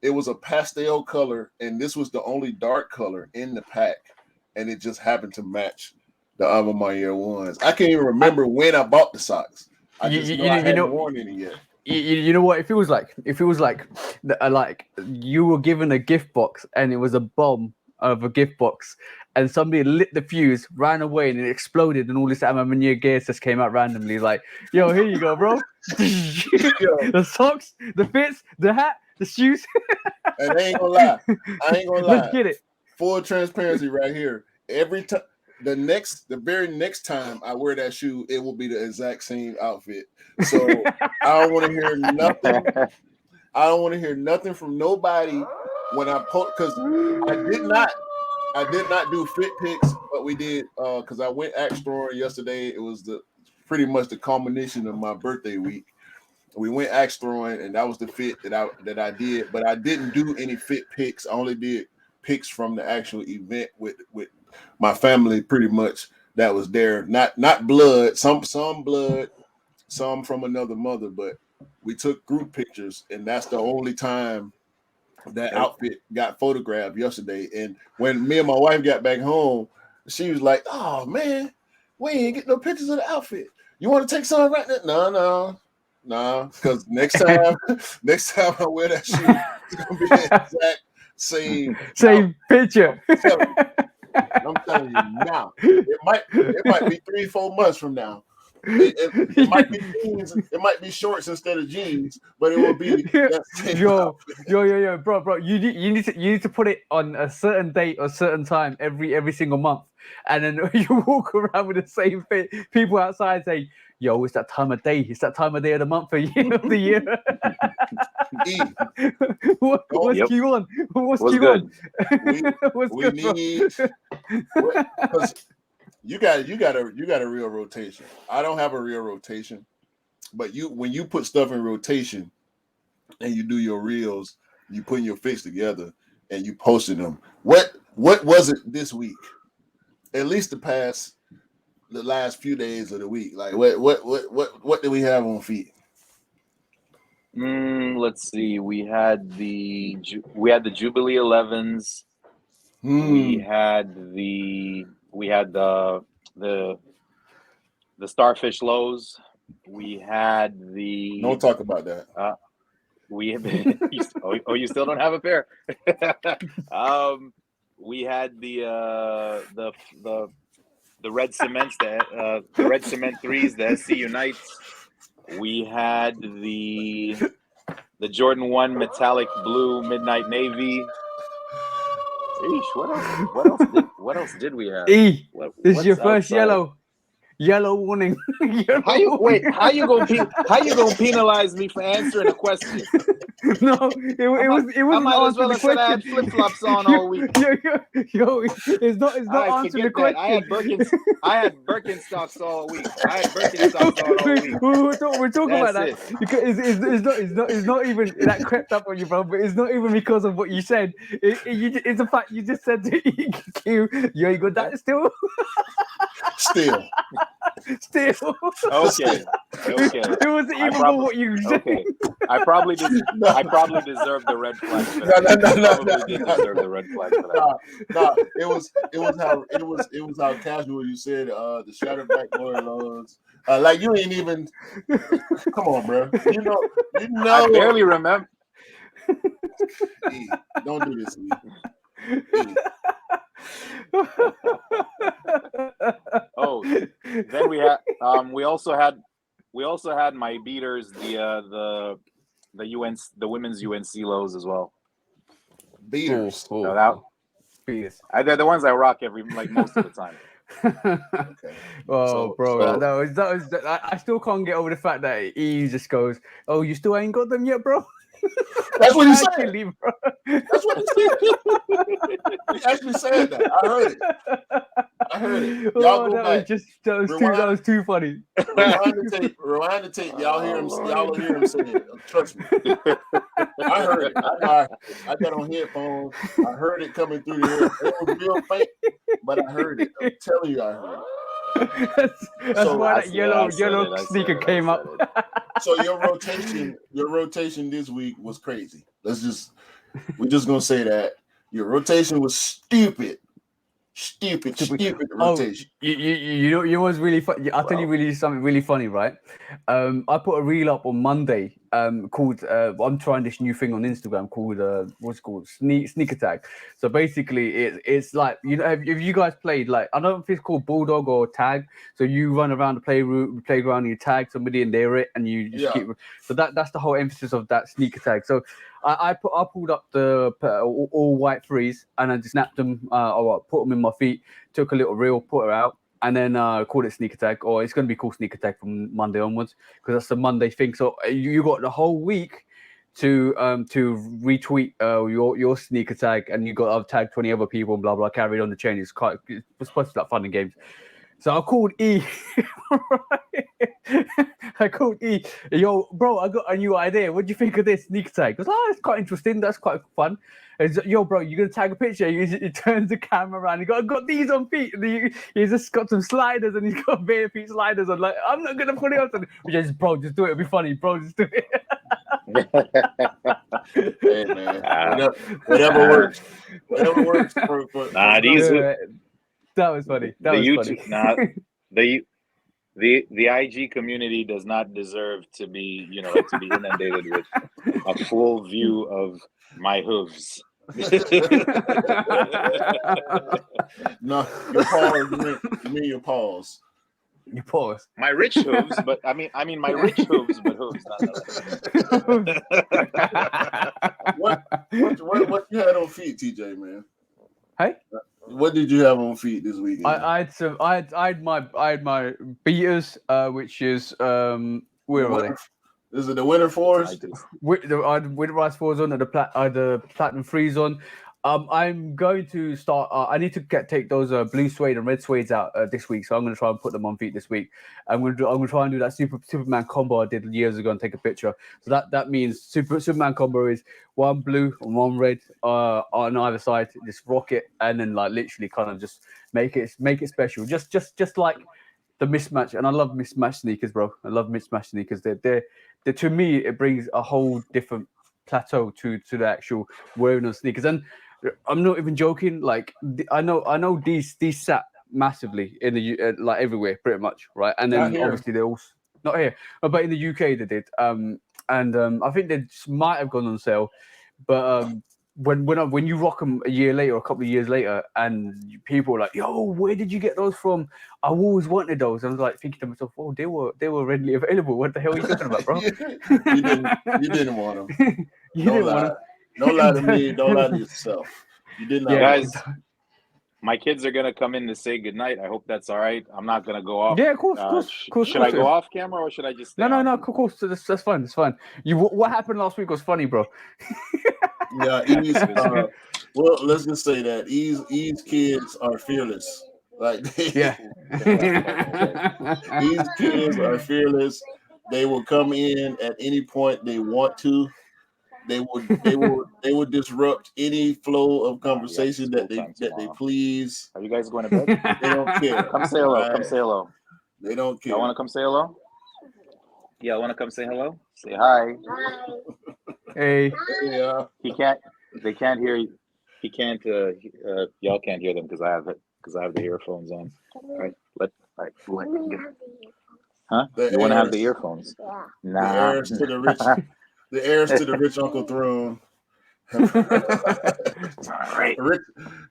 It was a pastel color, and this was the only dark color in the pack, and it just happened to match the Alma Mater ones. I can't even remember when I bought the socks. I just know I hadn't worn any yet. You know what it feels like? It feels like you were given a gift box and it was a bomb of a gift box, and somebody lit the fuse, ran away, and it exploded, and all this Amamania gear just came out randomly. Like, yo, here you go, bro. The socks, the fits, the hat, the shoes. And I ain't gonna lie. Let's get it. Full transparency right here. Every time. The very next time I wear that shoe, it will be the exact same outfit. So I don't want to hear nothing. I don't want to hear nothing from nobody when I post, because I did not do fit pics, but we did because I went axe throwing yesterday. It was pretty much the culmination of my birthday week. We went axe throwing, and that was the fit that I did. But I didn't do any fit pics. I only did pics from the actual event with my family, pretty much, that was there. Not blood, some blood, some from another mother, but we took group pictures, and that's the only time that outfit got photographed yesterday. And when me and my wife got back home, she was like, "Oh man, we ain't get no pictures of the outfit. You want to take some right now?" No, because next time I wear that shoe, it's gonna be the exact same picture. I'm telling you now. It might be 3-4 months from now. It might be jeans. It might be shorts instead of jeans, but it will be that same yo, bro. You need to put it on a certain date or certain time every single month, and then you walk around with the same fit. People outside say, "Yo, it's that time of day. It's that time of day of the month of the year." What's Q on? What's Q good? We need. Because you got a real rotation. I don't have a real rotation, but when you put stuff in rotation and you do your reels, you putting your fits together and you posting them. What was it this week? At least the last few days of the week. Like what do we have on feet? Let's see. We had the Jubilee 11s. We had the Starfish lows. We had the. Don't talk about that. You still don't have a pair. We had the red cements, the red cement threes, the SC Unites. We had the Jordan 1 metallic blue midnight navy. What else did we have? E, this is What's your first outside? yellow warning. How you gonna penalize me for answering a question? No, it wasn't I might as answering well the have said I had question. flip flops on all week. Yo, it's not I answering the forget that. question. I had Birkenstocks all week. I had Birkenstocks on all week. We're talking about that That's it. because it's not even that crept up on you, bro. But it's not even because of what you said. It's the fact you just said to EQ, you ain't got that still. Still. Okay. It wasn't even for what you said. Okay. I probably deserve the red flag for that. I did deserve the red flag for that. No, it was how casual you said the shattered backboard loads. Like you ain't even come on, bro. You know I barely remember. E, don't do this, E. Oh, then we also had my beaters, the women's UNC lows as well. Beaters. Beaters. They're the ones I rock most of the time. Okay. Oh, bro, that was. I still can't get over the fact that E just goes, "Oh, you still ain't got them yet, bro." That's what he said. Actually, bro. That's what he said. He actually said that. I heard it. Y'all go back. That was too funny. Rewind the tape. Y'all hear him. Y'all will hear him say it. Trust me. I heard it. I got on headphones. I heard it coming through the air. It was real faint, but I heard it. I'm telling you, I heard it. That's why that yellow sneaker came up. So your rotation this week was crazy. We're just gonna say that your rotation was stupid rotation. You know what's really funny? I'll tell you something really funny, right? I put a reel up on Monday called I'm trying this new thing on Instagram called what's it called sneaker tag. So basically it's like, you know, have you guys played, like, I don't know if it's called bulldog or tag, so you run around the playground and you tag somebody and they're it and you just keep, so that's the whole emphasis of that sneaker tag. So I pulled up the all white threes and I just snapped them or put them in my feet, took a little reel, put her out, and then called it sneaker tag, or it's going to be called sneaker tag from Monday onwards because that's the Monday thing. So you got the whole week to retweet your sneaker tag, and you got to tag 20 other people and blah blah, carried on the chain. It's supposed to be like fun and games. So I called E. I called E. Yo, bro, I got a new idea. What do you think of this sneaker tag? He goes, oh, it's quite interesting. That's quite fun. Yo, bro, you're gonna tag a picture. He turns the camera around. He got these on feet. And he's just got some sliders, and he's got bare feet sliders on. Like, I'm not gonna put it on. Just, bro, just do it. It'll be funny, bro. Just do it. Hey man, whatever works. Whatever works for that was funny. That was funny. The IG community does not deserve to be, to be inundated with a full view of my hooves. No, your paws. You mean your paws? You pause. My rich hooves, but I mean my rich hooves, but hooves. What you had on feet, TJ, man? Hey, what did you have on feet this weekend? I had my beaters, which is where are they? Is it the winter fours? I had winterized fours on, and the platinum threes on. I'm going to start. I need to take those blue suede and red suedes out this week, so I'm going to try and put them on feet this week. I'm going to try and do that Superman combo I did years ago and take a picture. So that means Superman combo is one blue and one red on either side. Just rock it and then like literally kind of just make it special. Just like the mismatch, and I love mismatch sneakers, bro. I love mismatch sneakers. They're to me it brings a whole different plateau to the actual wearing of sneakers. And I'm not even joking. Like I know these sat massively in the like everywhere, pretty much, right? And then obviously they're also not here, but in the UK they did. And I think they might have gone on sale, but when you rock them a year later, or a couple of years later, and people are like, "Yo, where did you get those from? I've always wanted those." I was like thinking to myself, "Oh, they were readily available. What the hell are you talking about, bro?" You didn't want them. You didn't want them. Don't lie to me. Don't lie to yourself. You did not. Yeah. Guys, my kids are gonna come in to say goodnight. I hope that's all right. I'm not gonna go off. Yeah, of course. Should I go off camera or should I just stay No, on? of course. That's fine. It's fine. What happened last week was funny, bro. Yeah, E's. Well, let's just say that E's kids are fearless. Like Yeah. These kids are fearless. They will come in at any point they want to. They will disrupt any flow of conversation that they please. Are you guys going to bed? They don't care. Come say hello. Right? Come say hello. They don't care. Y'all want to come say hello? Yeah, want to come say hello? Say hi. Hey. Yeah. He can't. They can't hear you. He can't. Y'all can't hear them because I have it. Because I have the earphones on. All right. Huh? You want to have the earphones? Yeah. Nah. The heirs to the rich. The heirs to the rich Uncle Throne. All right.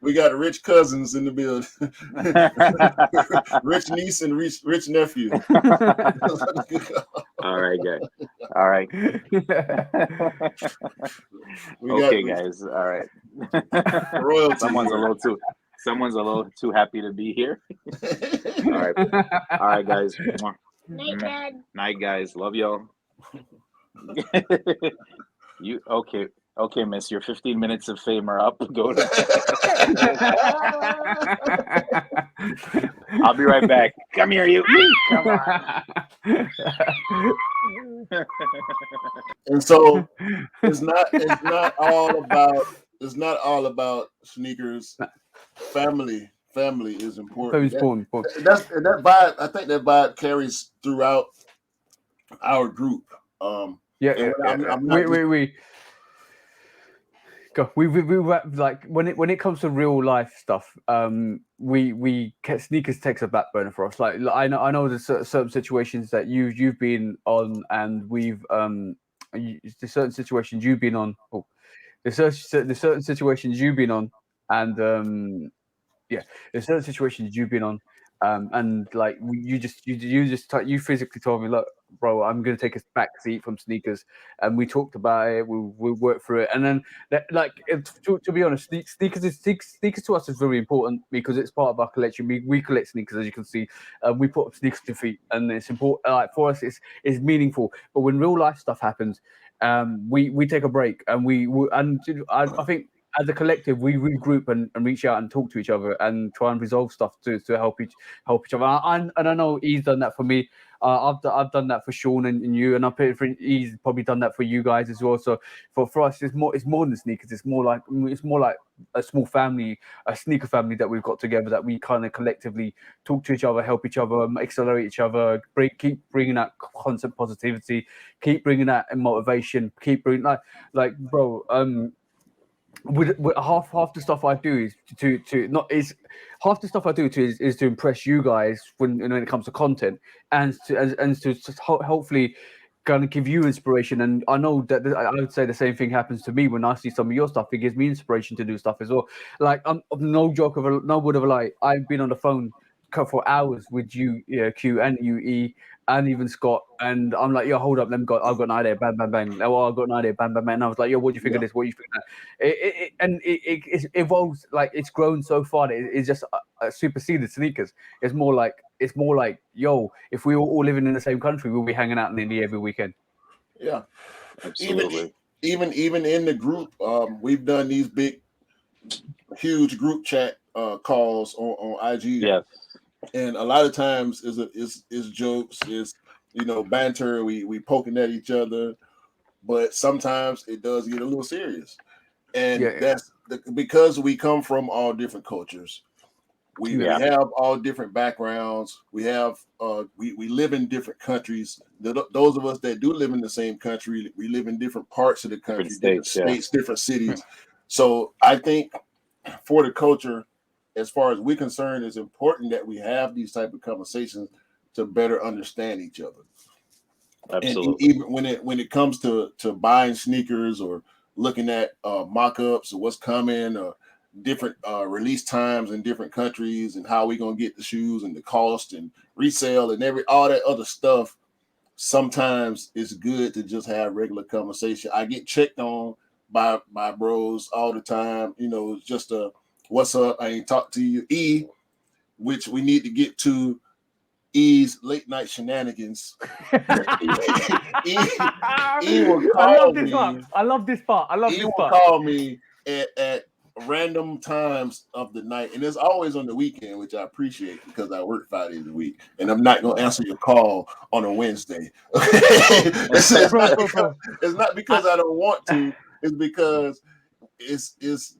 We got rich cousins in the building. Rich niece and rich nephew. All right, guys. All right. Okay, guys. All right. Royalty. Someone's a little too happy to be here. All right, guys. Night, Dad. Night, guys. Love y'all. You okay? Okay, miss, your 15 minutes of fame are up. Go to I'll be right back. Come here, you. Come on. And so it's not all about sneakers. Family is important. That vibe, I think that vibe carries throughout our group. We like when it comes to real life stuff. Sneakers takes a back burner for us. Like I know there's certain situations that you've been on, and we've there's certain situations you've been on. Oh, there's certain situations you've been on, and there's certain situations you've been on. And like you physically told me, look, bro, I'm gonna take a back seat from sneakers, and we talked about it. We worked through it, and then to be honest, sneakers to us is very important because it's part of our collection. We collect sneakers, as you can see. We put up sneakers to feet, and it's important. Like for us, it's meaningful. But when real life stuff happens, we take a break, and I think, as a collective, we regroup and reach out and talk to each other and try and resolve stuff to help each other. And I know he's done that for me. I've done that for Sean and you, and he's probably done that for you guys as well. So for us, it's more than sneakers. It's more like a small family, a sneaker family that we've got together, that we kind of collectively talk to each other, help each other, accelerate each other, keep bringing that constant positivity, keep bringing that motivation, keep bringing like bro. With half the stuff I do is half the stuff I do is to impress you guys when it comes to content, and to hopefully kind of give you inspiration. And I know that I would say the same thing happens to me when I see some of your stuff. It gives me inspiration to do stuff as well. Like I'm no joke of no word of a lie. I've been on the phone for hours with you, Q, and you, E, and even Scott, and I'm like, yo, hold up, I've got an idea, bang, bang, bang. Oh, I've got an idea, bang, bang, bang. And I was like, yo, what do you think of this? What do you think of that? It evolves, like it's grown so far that it's just superseded sneakers. It's more like, yo, if we were all living in the same country, we'll be hanging out in India every weekend. Yeah, absolutely. Even in the group, we've done these huge group chat calls on IG. Yes. And a lot of times is jokes, is banter. We poking at each other, but sometimes it does get a little serious, and that's because we come from all different cultures. We have all different backgrounds. We have we live in different countries. Those of us that do live in the same country, we live in different parts of the country, different states, different cities. So I think for the culture, as far as we're concerned, it's important that we have these type of conversations to better understand each other. Absolutely. And even when it comes to buying sneakers or looking at mock-ups or what's coming, or different release times in different countries, and how we're gonna get the shoes and the cost and resale and all that other stuff, sometimes it's good to just have regular conversation. I get checked on by bros all the time. You know, just a what's up? I ain't talked to you, E, which we need to get to E's late night shenanigans. E will call me. I love this part. E will call me at random times of the night, and it's always on the weekend, which I appreciate because I work 5 days a week, and I'm not gonna answer your call on a Wednesday. It's not because I don't want to. It's because it's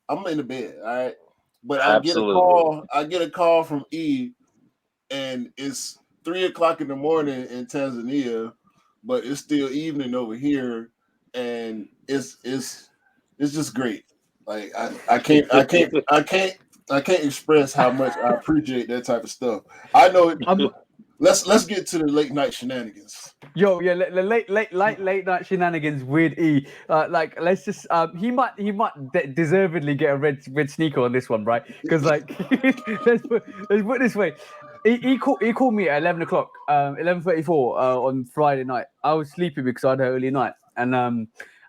I'm in the bed, all right. But I get a call from E, and it's 3:00 in the morning in Tanzania, but it's still evening over here, and it's just great. Like I can't express how much I appreciate that type of stuff. I know. Let's get to the late night shenanigans. Yo, yeah, the late night shenanigans with E. Like, let's just he might deservedly get a red sneaker on this one, right? Because like, let's put it this way. He called me at 11:00, 11:34 on Friday night. I was sleeping because I had an early night, and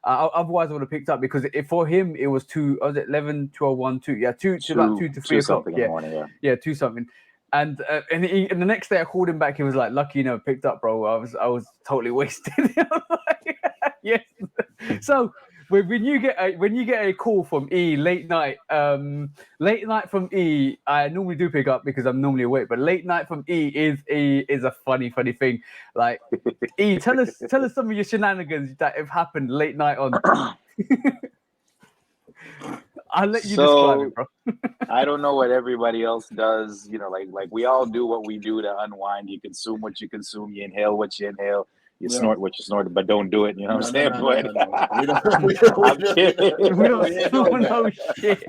otherwise I would have picked up because for him it was 2. Was it 11, 12, 1, 2? Yeah, 2 to about 2 to 3 o'clock. In the morning, yeah, 2 something. And the next day I called him back. He was like, "Lucky, picked up, bro. I was totally wasted." Yes. So when you get a call from E late night from E, I normally do pick up because I'm normally awake. But late night from E is a funny thing. Like, E, tell us some of your shenanigans that have happened late night on. I'll let you describe it, bro. I don't know what everybody else does. Like we all do what we do to unwind. You consume what you consume. You inhale what you inhale. You snort what you snort, but don't do it. You know what I'm saying? We don't no shit.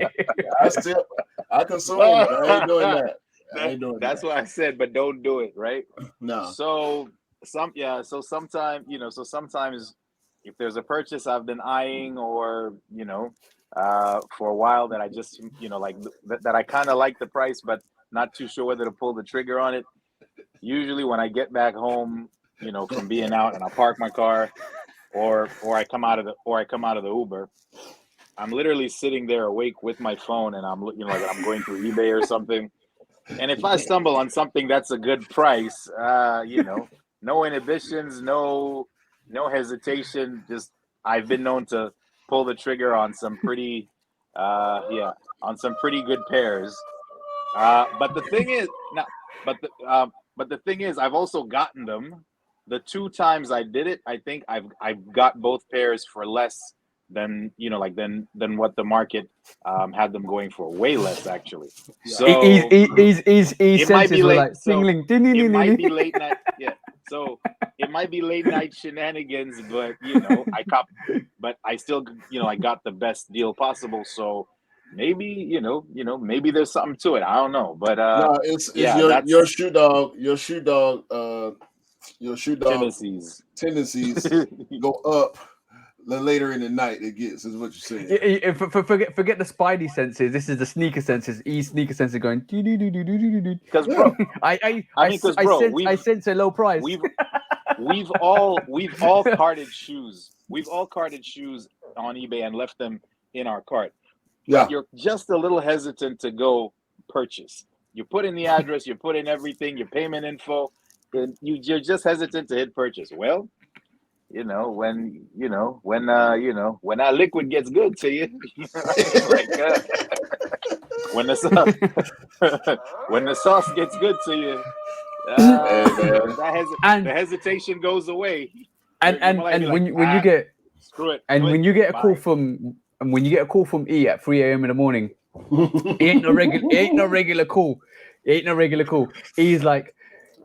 I consume it. I ain't doing that. That's why I said, but don't do it, right? No. So sometimes, if there's a purchase I've been eyeing, or for a while that I just that I kind of like the price, but not too sure whether to pull the trigger on it. Usually when I get back home, from being out, and I park my car, or I come out of the Uber, I'm literally sitting there awake with my phone, and I'm looking like I'm going through eBay or something. And if I stumble on something that's a good price, no inhibitions, no hesitation. Just I've been known to pull the trigger on some pretty, good pairs. But the thing is, I've also gotten them. The 2 times I did it, I think I've got both pairs for less than than what the market had them going for. Way less, actually. So it might be late. Like, so it might be late night. Yeah. So it might be late night shenanigans, but but I still I got the best deal possible. So maybe maybe there's something to it. I don't know, but no, it's your shoe dog. Your shoe dog tendencies go up the later in the night it gets, is what you're saying. Forget the spidey senses. This is the sneaker senses. Sneaker senses going. Because bro, I sense a low price. We've all carted shoes. We've all carted shoes on eBay and left them in our cart. Yeah, you're just a little hesitant to go purchase. You put in the address, you put in everything, your payment info, and you're just hesitant to hit purchase. Well, when that liquid gets good to you, when the sauce gets good to you, the hesitation goes away. And when you get screw it, and when you get a call from E at 3 a.m. in the morning, it ain't no regular call. He's like,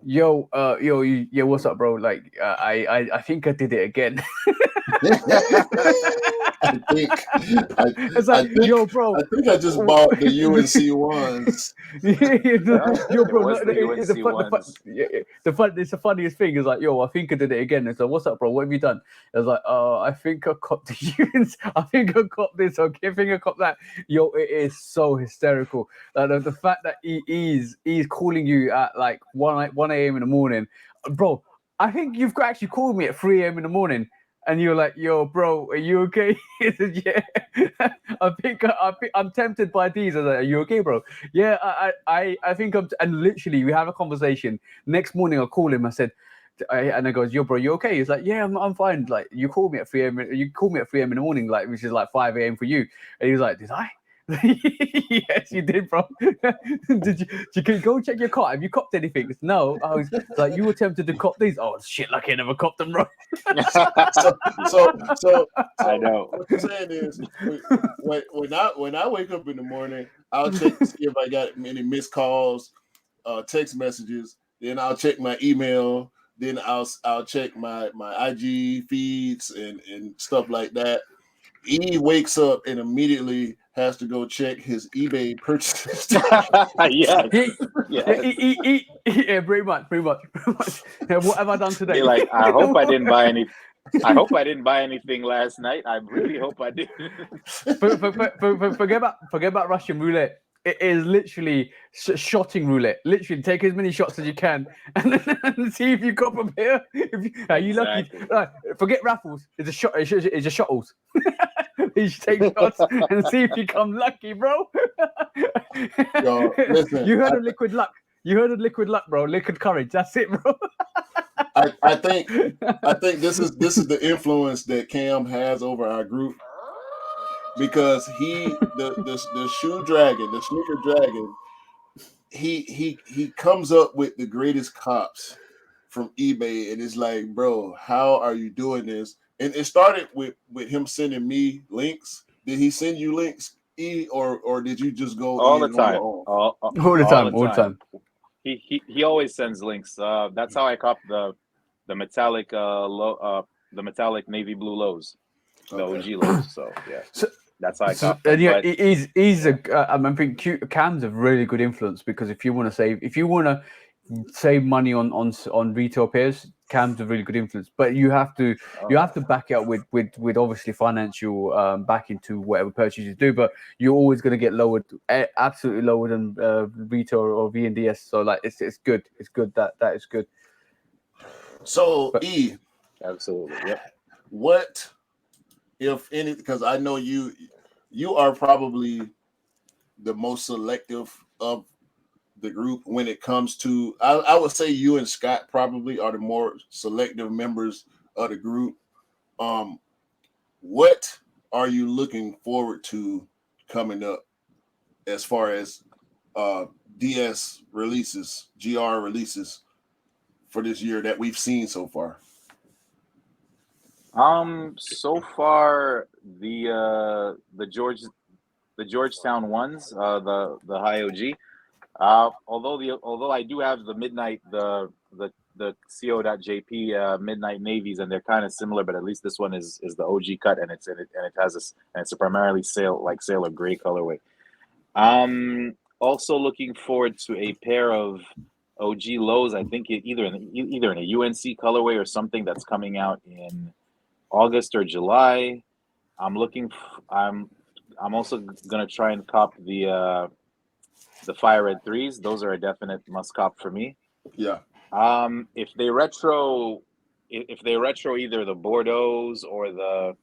yo, what's up, bro? Like, I think I did it again. I think, yo, bro. I think I just bought the UNC ones. Yo, bro. It's the funniest thing. Is like, yo, I think I did it again. It's like, what's up, bro? What have you done? It's like, I think I copped the UNC. I think I copped this. Okay, I think I copped that. Yo, it is so hysterical. Like, the fact that he's calling you at like 1 a.m. in the morning, bro. I think you've actually called me at 3 a.m. in the morning. and you're like, "Yo, bro, are you okay?" He said, "Yeah." I'm tempted by these. I was like, "Are you okay, bro?" "Yeah, I think I'm." And literally, we have a conversation. Next morning, I call him. I said, and I goes, "Yo, bro, you okay?" He's like, "Yeah, I'm fine." Like, you called me at 3 a.m. You called me at 3 a.m. in the morning, like, which is like 5 a.m. for you. And he was like, "Did I?" Yes, you did, bro. Did you go check your car? Have you copped anything? No. I was like, "You were tempted to cop these." "Oh shit, like I never copped them, bro." So I know. what you're saying is when I wake up in the morning, I'll check to see if I got any missed calls, text messages. Then I'll check my email. Then I'll check my IG feeds and stuff like that. E wakes up and immediately has to go check his eBay purchases. Yes. Yes. Yeah, pretty much. Yeah, what have I done today? Be like, I hope I didn't buy any. I hope I didn't buy anything last night. I really hope I didn't. Forget about Russian roulette. It is literally shotting roulette. Literally, take as many shots as you can, and see if you got a pair. Are you lucky? Exactly. Forget raffles. It's a shot. It's a shottles. You should take shots and see if you come lucky, bro. Yo, listen, You heard of liquid luck. You heard of liquid luck, bro. Liquid courage. That's it, bro. I think this is the influence that Cam has over our group, because the shoe dragon, the sneaker dragon, he comes up with the greatest cops from eBay, and it's like, bro, how are you doing this? And it started with him sending me links. Did he send you links, E, or did you just go All in the time. on your own? All the time. He always sends links. That's how I cop the metallic the metallic navy blue lows, the OG lows. So yeah, that's how I cop them. And yeah, But, he's a. I think Cam's a really good influence, because if you want to save money on retail pairs, Cam's a really good influence. But you have to back it up with obviously financial backing to whatever purchase you do. But you're always going to get lowered, absolutely lower than retail or VNDS. So like it's good. It's good that is good. So E, absolutely, yep. what, if any? Because I know you are probably the most selective of the group when it comes to. I would say you and Scott probably are the more selective members of the group. What are you looking forward to coming up as far as DS releases, GR releases for this year that we've seen so far? So far the Georgetown ones, the high OG. Although I do have the midnight the co.jp midnight navies, and they're kind of similar, but at least this one is the OG cut, and it has this, and it's a primarily sailor gray colorway. Also looking forward to a pair of OG lows. I think either in a UNC colorway or something that's coming out in August or July. I'm also gonna try and cop the Fire Red 3s. Those are a definite must cop for me. Yeah. If they retro either the Bordeaux's or the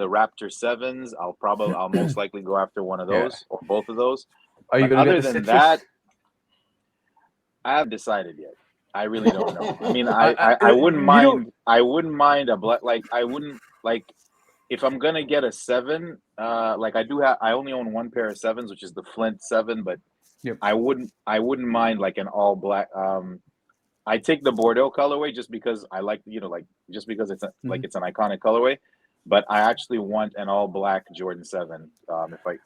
Raptor 7s, I'll most likely go after one of those or both of those. Are you other than that, I haven't decided yet. I really don't know. I mean, I wouldn't mind. I wouldn't mind a black. Like I wouldn't like if I'm gonna get a 7. Like I only own one pair of 7s, which is the Flint 7. But yep. I wouldn't mind like an all black. I take the Bordeaux colorway just because I like, just because it's like it's an iconic colorway. But I actually want an all black Jordan 7. If I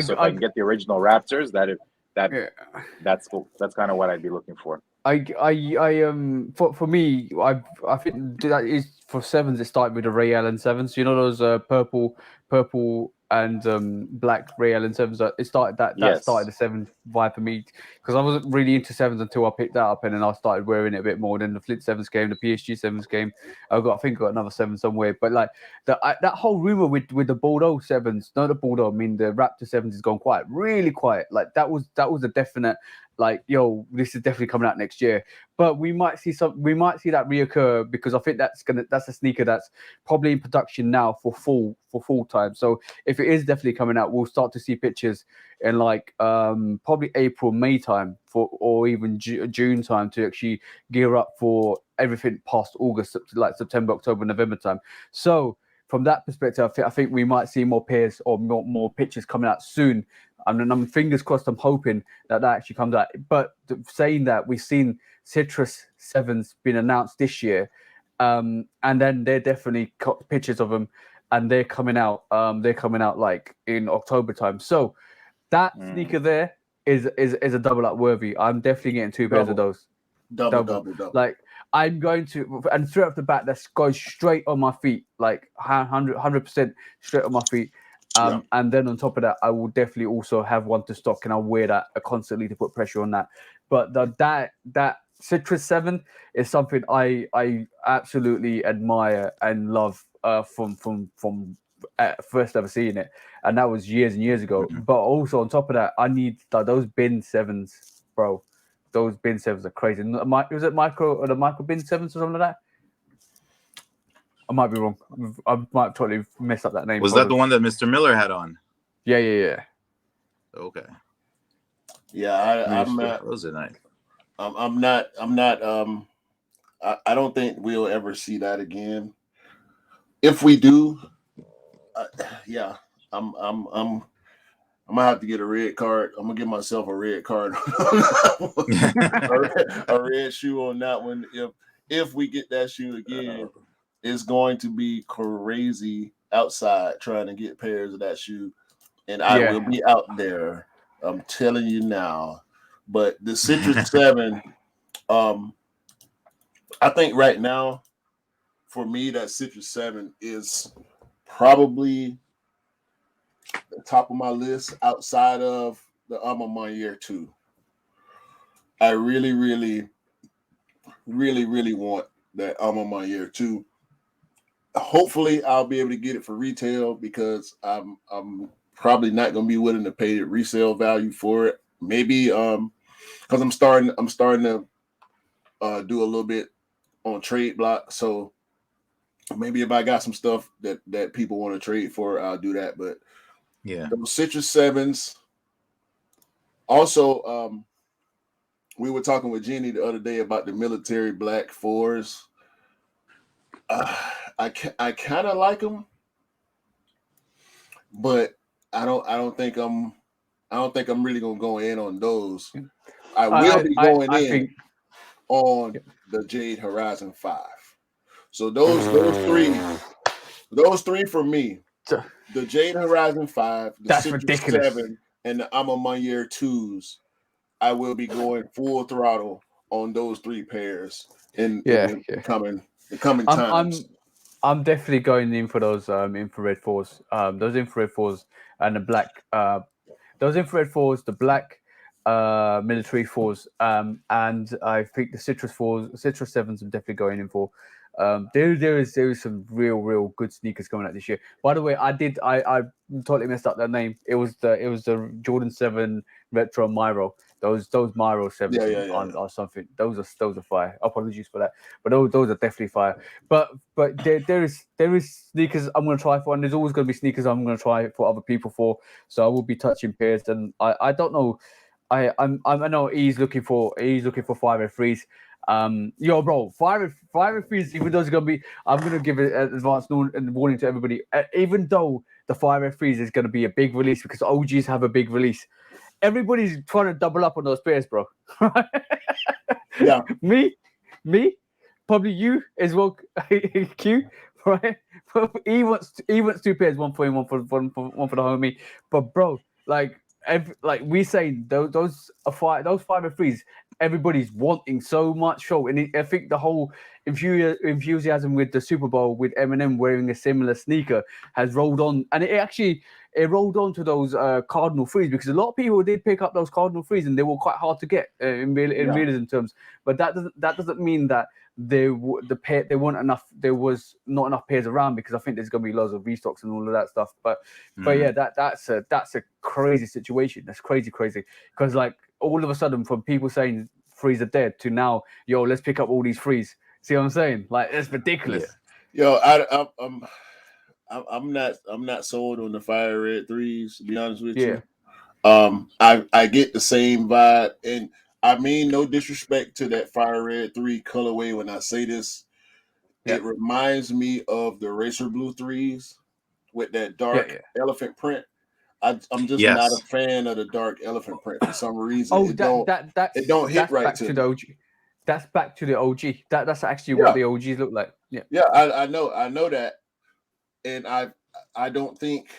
can get the original Raptors, that's cool. That's kind of what I'd be looking for. For me, I think that is for 7s. It started with the Ray Allen 7s. You know those purple and black Ray Allen 7s. It started that started the 7 vibe for me, because I wasn't really into 7s until I picked that up, and then I started wearing it a bit more. Then the Flint 7s came, the PSG 7s came. I think I got another 7 somewhere. But like that whole rumor with the Bordeaux 7s, not the Bordeaux, I mean the Raptor 7s has gone really quiet. Like that was a definite like, yo, this is definitely coming out next year. But we might see that reoccur, because I think that's a sneaker that's probably in production now for full time. So if it is definitely coming out, we'll start to see pictures in like probably April, May time, or even June time, to actually gear up for everything past August, like September, October, November time. So from that perspective, I think we might see more pairs or more pictures coming out soon. And I'm fingers crossed. I'm hoping that actually comes out. But saying that, we've seen Citrus 7s been announced this year, and then they're definitely pictures of them, and they're coming out. They're coming out like in October time. So that sneaker there is a double up worthy. I'm definitely getting two pairs of those. Double. Like, I'm going to, and straight off the bat, that's goes straight on my feet, like 100% straight on my feet. And then on top of that, I will definitely also have one to stock, and I'll wear that constantly to put pressure on that. But that Citrus 7 is something I absolutely admire and love from first ever seeing it, and that was years and years ago. But also on top of that, I need those bin 7s, bro. Those bin 7s are crazy. Was it micro bin 7s or something like that? I might be wrong. I might totally mess up that name. Was that the one that Mr. Miller had on? Yeah. Okay. Yeah, I'm not. Those are nice. I'm not. I don't think we'll ever see that again. If we do, I'm gonna have to get a red card. I'm gonna give myself a red card, a red shoe on that one. If we get that shoe again, it's going to be crazy outside trying to get pairs of that shoe, and I will be out there. I'm telling you now. But the Citrus 7, I think right now, for me, that Citrus 7 is probably the top of my list outside of the Year 2. I really, really, really, really want that Year 2. Hopefully, I'll be able to get it for retail, because I'm probably not going to be willing to pay the resale value for it. Maybe because I'm starting to do a little bit on trade block. So maybe if I got some stuff that people want to trade for, I'll do that. But yeah, those Citrus 7s. Also, we were talking with Jenny the other day about the military black 4s. I kind of like them, but I don't think I'm really gonna go in on those. I will be going in on the Jade Horizon 5. So those three for me. The Jade Horizon 5, the That's Citrus ridiculous. 7, and the Year 2s. I will be going full throttle on those 3 pairs in the coming times. I'm definitely going in for those infrared 4s. Those infrared 4s and the black. Those infrared 4s, the black military 4s, and I think the Citrus 7s, I'm definitely going in for. There is some real good sneakers coming out this year. By the way, I totally messed up that name. It was the Jordan 7 Retro Myro. Those Myro 7s are something. Those are fire. Apologies for that, but those are definitely fire. But there is sneakers I'm gonna try for, and there's always gonna be sneakers I'm gonna try for other people for. So I will be touching pairs, and I don't know. I know he's looking for 5F3s. Yo, bro, 5F3s, even though it's gonna be, I'm gonna give it an advance warning to everybody. Even though the 5F3s is gonna be a big release, because OGs have a big release, everybody's trying to double up on those pairs, bro. Yeah, me, probably you as well, Q, right? He wants 2 pairs, one for him, one for the homie. But bro, like we say, those 5F3s, everybody's wanting so much show, and I think the whole enthusiasm with the Super Bowl, with Eminem wearing a similar sneaker, has rolled on, and it actually it rolled on to those Cardinal threes, because a lot of people did pick up those Cardinal threes, and they were quite hard to get in realism terms. But that doesn't mean that there weren't enough. There was not enough pairs around, because I think there's going to be loads of restocks and all of that stuff. But yeah, that's a crazy situation. That's crazy because like all of a sudden, from people saying threes are dead to now, yo, let's pick up all these threes. See what I'm saying? Like, it's ridiculous. Yo, I'm not sold on the fire red threes, to be honest with you. I get the same vibe, and I mean no disrespect to that fire red 3 colorway when I say this. It reminds me of the racer blue threes with that dark elephant print. I'm just not a fan of the dark elephant print for some reason. Oh, it don't hit right to the OG. That's back to the OG. That's actually what the OGs look like. Yeah, I know that, and I don't think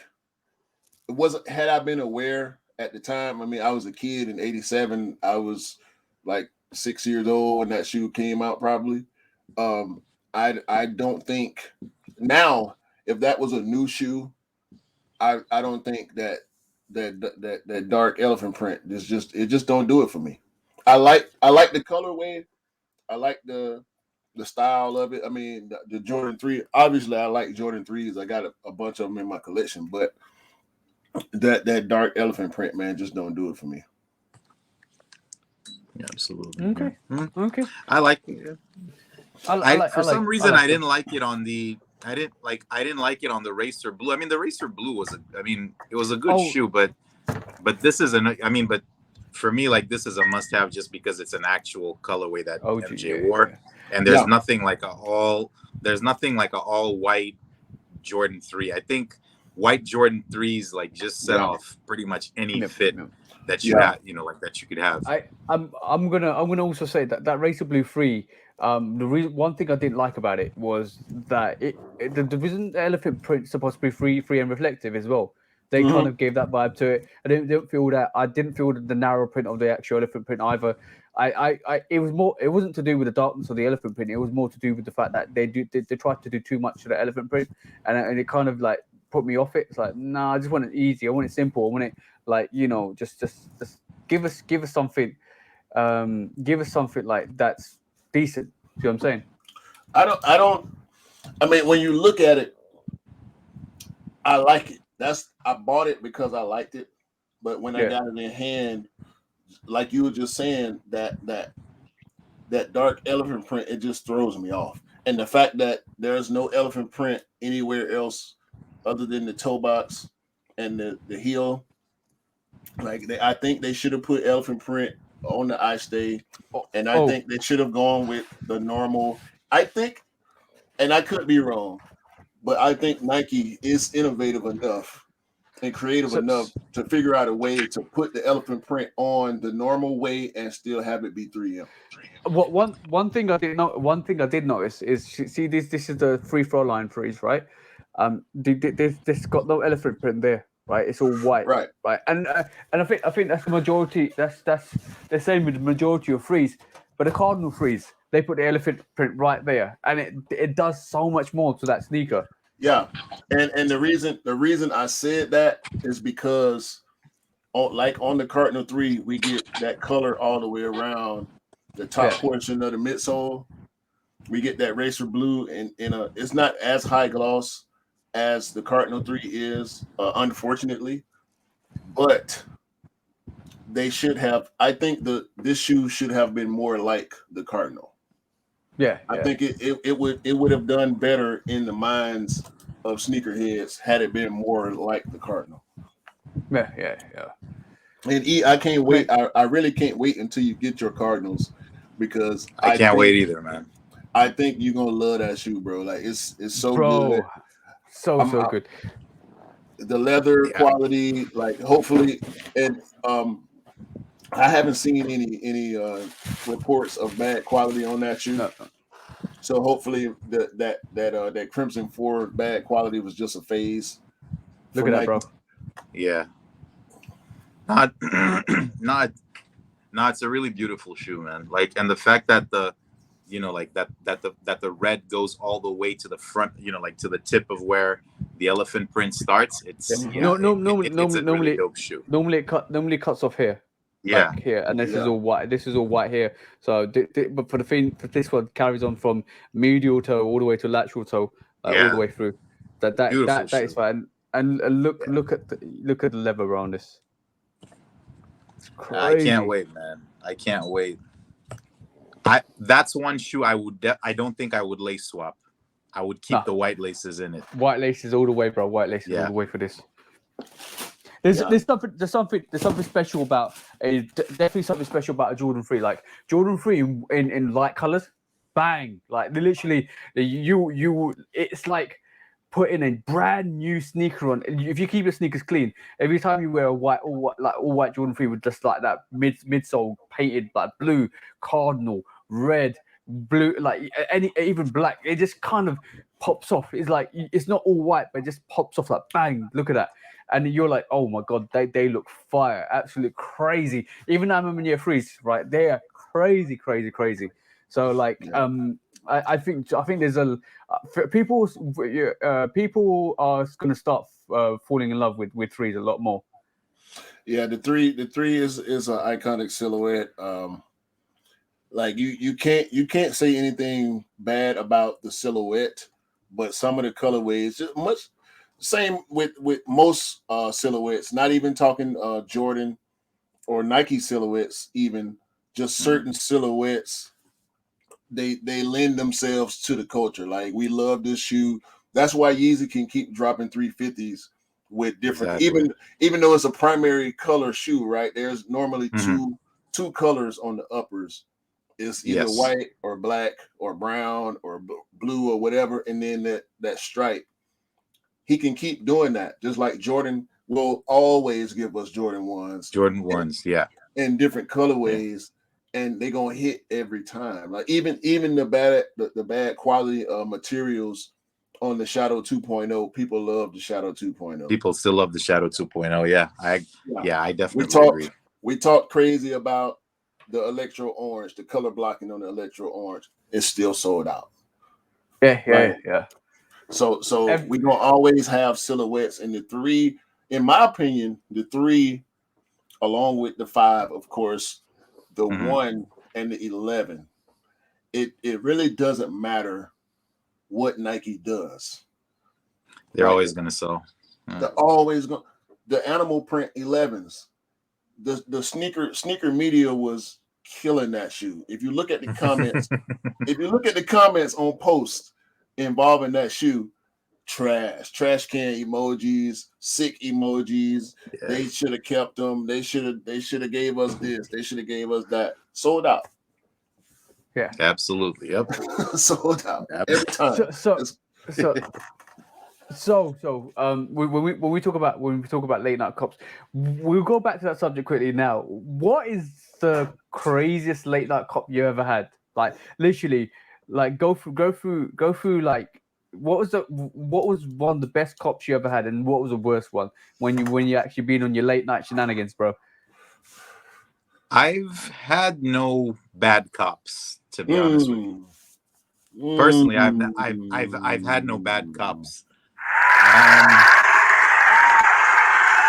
it wasn't. Had I been aware at the time, I mean, I was a kid in '87. I was like 6 years old when that shoe came out, probably. I don't think now, if that was a new shoe, I don't think that dark elephant print is just don't do it for me. I like the colorway. I like the style of it. I mean, the Jordan 3. Obviously, I like Jordan 3s. I got a bunch of them in my collection, but that dark elephant print, man, just don't do it for me. Yeah, absolutely. Okay. Mm-hmm. Okay. I like it. For some reason, I didn't like it on the. I didn't like it on the Racer Blue. I mean, the Racer Blue was it was a good shoe, but this is but for me, like, this is a must-have just because it's an actual colorway that MJ wore, and there's nothing like a all white Jordan 3. I think white Jordan 3s like just set off pretty much any fit that you had, that you could have. I'm gonna also say that Racer Blue 3. The one thing I didn't like about it was that the reason the elephant print supposed to be free and reflective as well. They kind of gave that vibe to it. I didn't feel the narrow print of the actual elephant print either. It wasn't to do with the darkness of the elephant print. It was more to do with the fact that they tried to do too much to the elephant print, and it kind of like put me off it. It's like, nah, I just want it easy. I want it simple. I want it like, just give us something. Give us something like that's decent. See what I'm saying? I mean, when you look at it, I like it. I bought it because I liked it. But when I got it in hand, like you were just saying, that dark elephant print, it just throws me off. And the fact that there's no elephant print anywhere else other than the toe box and the heel, like I think they should have put elephant print on the eye stay, and I think they should have gone with the normal. I think, and I could be wrong, but I think Nike is innovative enough and creative enough to figure out a way to put the elephant print on the normal way and still have it be 3M. One thing I did notice is, see, this is the free throw line freeze, right? This got no elephant print there, right? It's all white, right? And I think that's the majority. That's the same with the majority of freeze. But the Cardinal freeze, they put the elephant print right there, and it does so much more to that sneaker. Yeah, and the reason I said that is because on the Cardinal 3, we get that color all the way around the top portion of the midsole. We get that racer blue, and it's not as high gloss as the Cardinal 3 is, unfortunately, but they should have. I think this shoe should have been more like the Cardinal. I think it would have done better in the minds of sneakerheads had it been more like the Cardinal. Yeah. And I can't wait. I really can't wait until you get your Cardinals, because I can't wait either, man. I think you're gonna love that shoe, bro. Like it's so good. So good. The leather quality, like hopefully, and I haven't seen any reports of bad quality on that shoe. No. So hopefully that Crimson 4 bad quality was just a phase. Look at that, bro. Yeah. Not. It's a really beautiful shoe, man. Like, and the fact that the like that the red goes all the way to the front, like to the tip of where the elephant print starts. It's it's a really dope shoe. Normally it cuts off here. Yeah. Like here, and this is all white. This is all white here. So, but for this one carries on from medial toe all the way to lateral toe, all the way through. That is fine. And look at the leather around this. It's crazy. I can't wait, man. I can't wait. That's one shoe I don't think I would lace swap. I would keep the white laces in it. White laces all the way, bro. White laces all the way for this. There's something special about definitely something special about a Jordan 3. Like Jordan 3 in light colors, bang! Like they literally it's like putting a brand new sneaker on. If you keep your sneakers clean, every time you wear all white Jordan 3 with just like that midsole painted like blue, cardinal, red, blue, like even black, it just kind of pops off. It's like it's not all white, but it just pops off like bang. Look at that. And you're like, oh my God, they look fire, absolutely crazy. Even now I'm in year 3s, right? They are crazy. So like, I think there's people are going to start falling in love with 3s a lot more. Yeah, the three is an iconic silhouette. Like you can't say anything bad about the silhouette, but some of the colorways just much. Same with most silhouettes, not even talking Jordan or Nike silhouettes, even just certain silhouettes, they lend themselves to the culture. Like we love this shoe. That's why Yeezy can keep dropping 350s with different, even though it's a primary color shoe, right? There's normally two colors on the uppers. It's either white or black or brown or blue or whatever, and then that stripe. He can keep doing that, just like Jordan will always give us Jordan 1s, in different colorways, and they're gonna hit every time. Like even the bad quality materials on the Shadow 2.0, people love the Shadow 2.0. People still love the Shadow 2.0. Yeah, I definitely agree. We talked crazy about the electro orange, the color blocking on the electro orange. It's still sold out. Yeah. So we're gonna always have silhouettes in the 3. In my opinion, the 3, along with the 5, of course, the 1 and the 11. It really doesn't matter what Nike does. They're always gonna sell. They're always going. The animal print 11s, the sneaker media was killing that shoe. If you look at the comments, on posts involving that shoe, trash can emojis, sick emojis. Yeah. They should have kept them. They should have gave us this. They should have gave us that. Sold out. Yeah, absolutely. Yep, sold out every time. When we talk about late night cops, we'll go back to that subject quickly now. What is the craziest late night cop you ever had? Like literally, like go through like what was one of the best cops you ever had, and what was the worst one when you actually been on your late night shenanigans, bro? I've had no bad cops, to be honest with you. Personally, I've had no bad cops.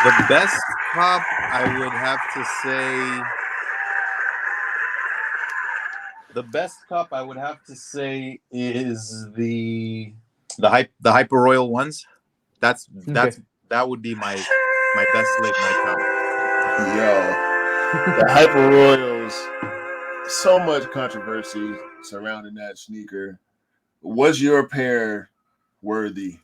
The best cop I would have to say is the Hyper Royal ones. That would be my best late night cop. Yo, the Hyper Royals, so much controversy surrounding that sneaker. Was your pair worthy?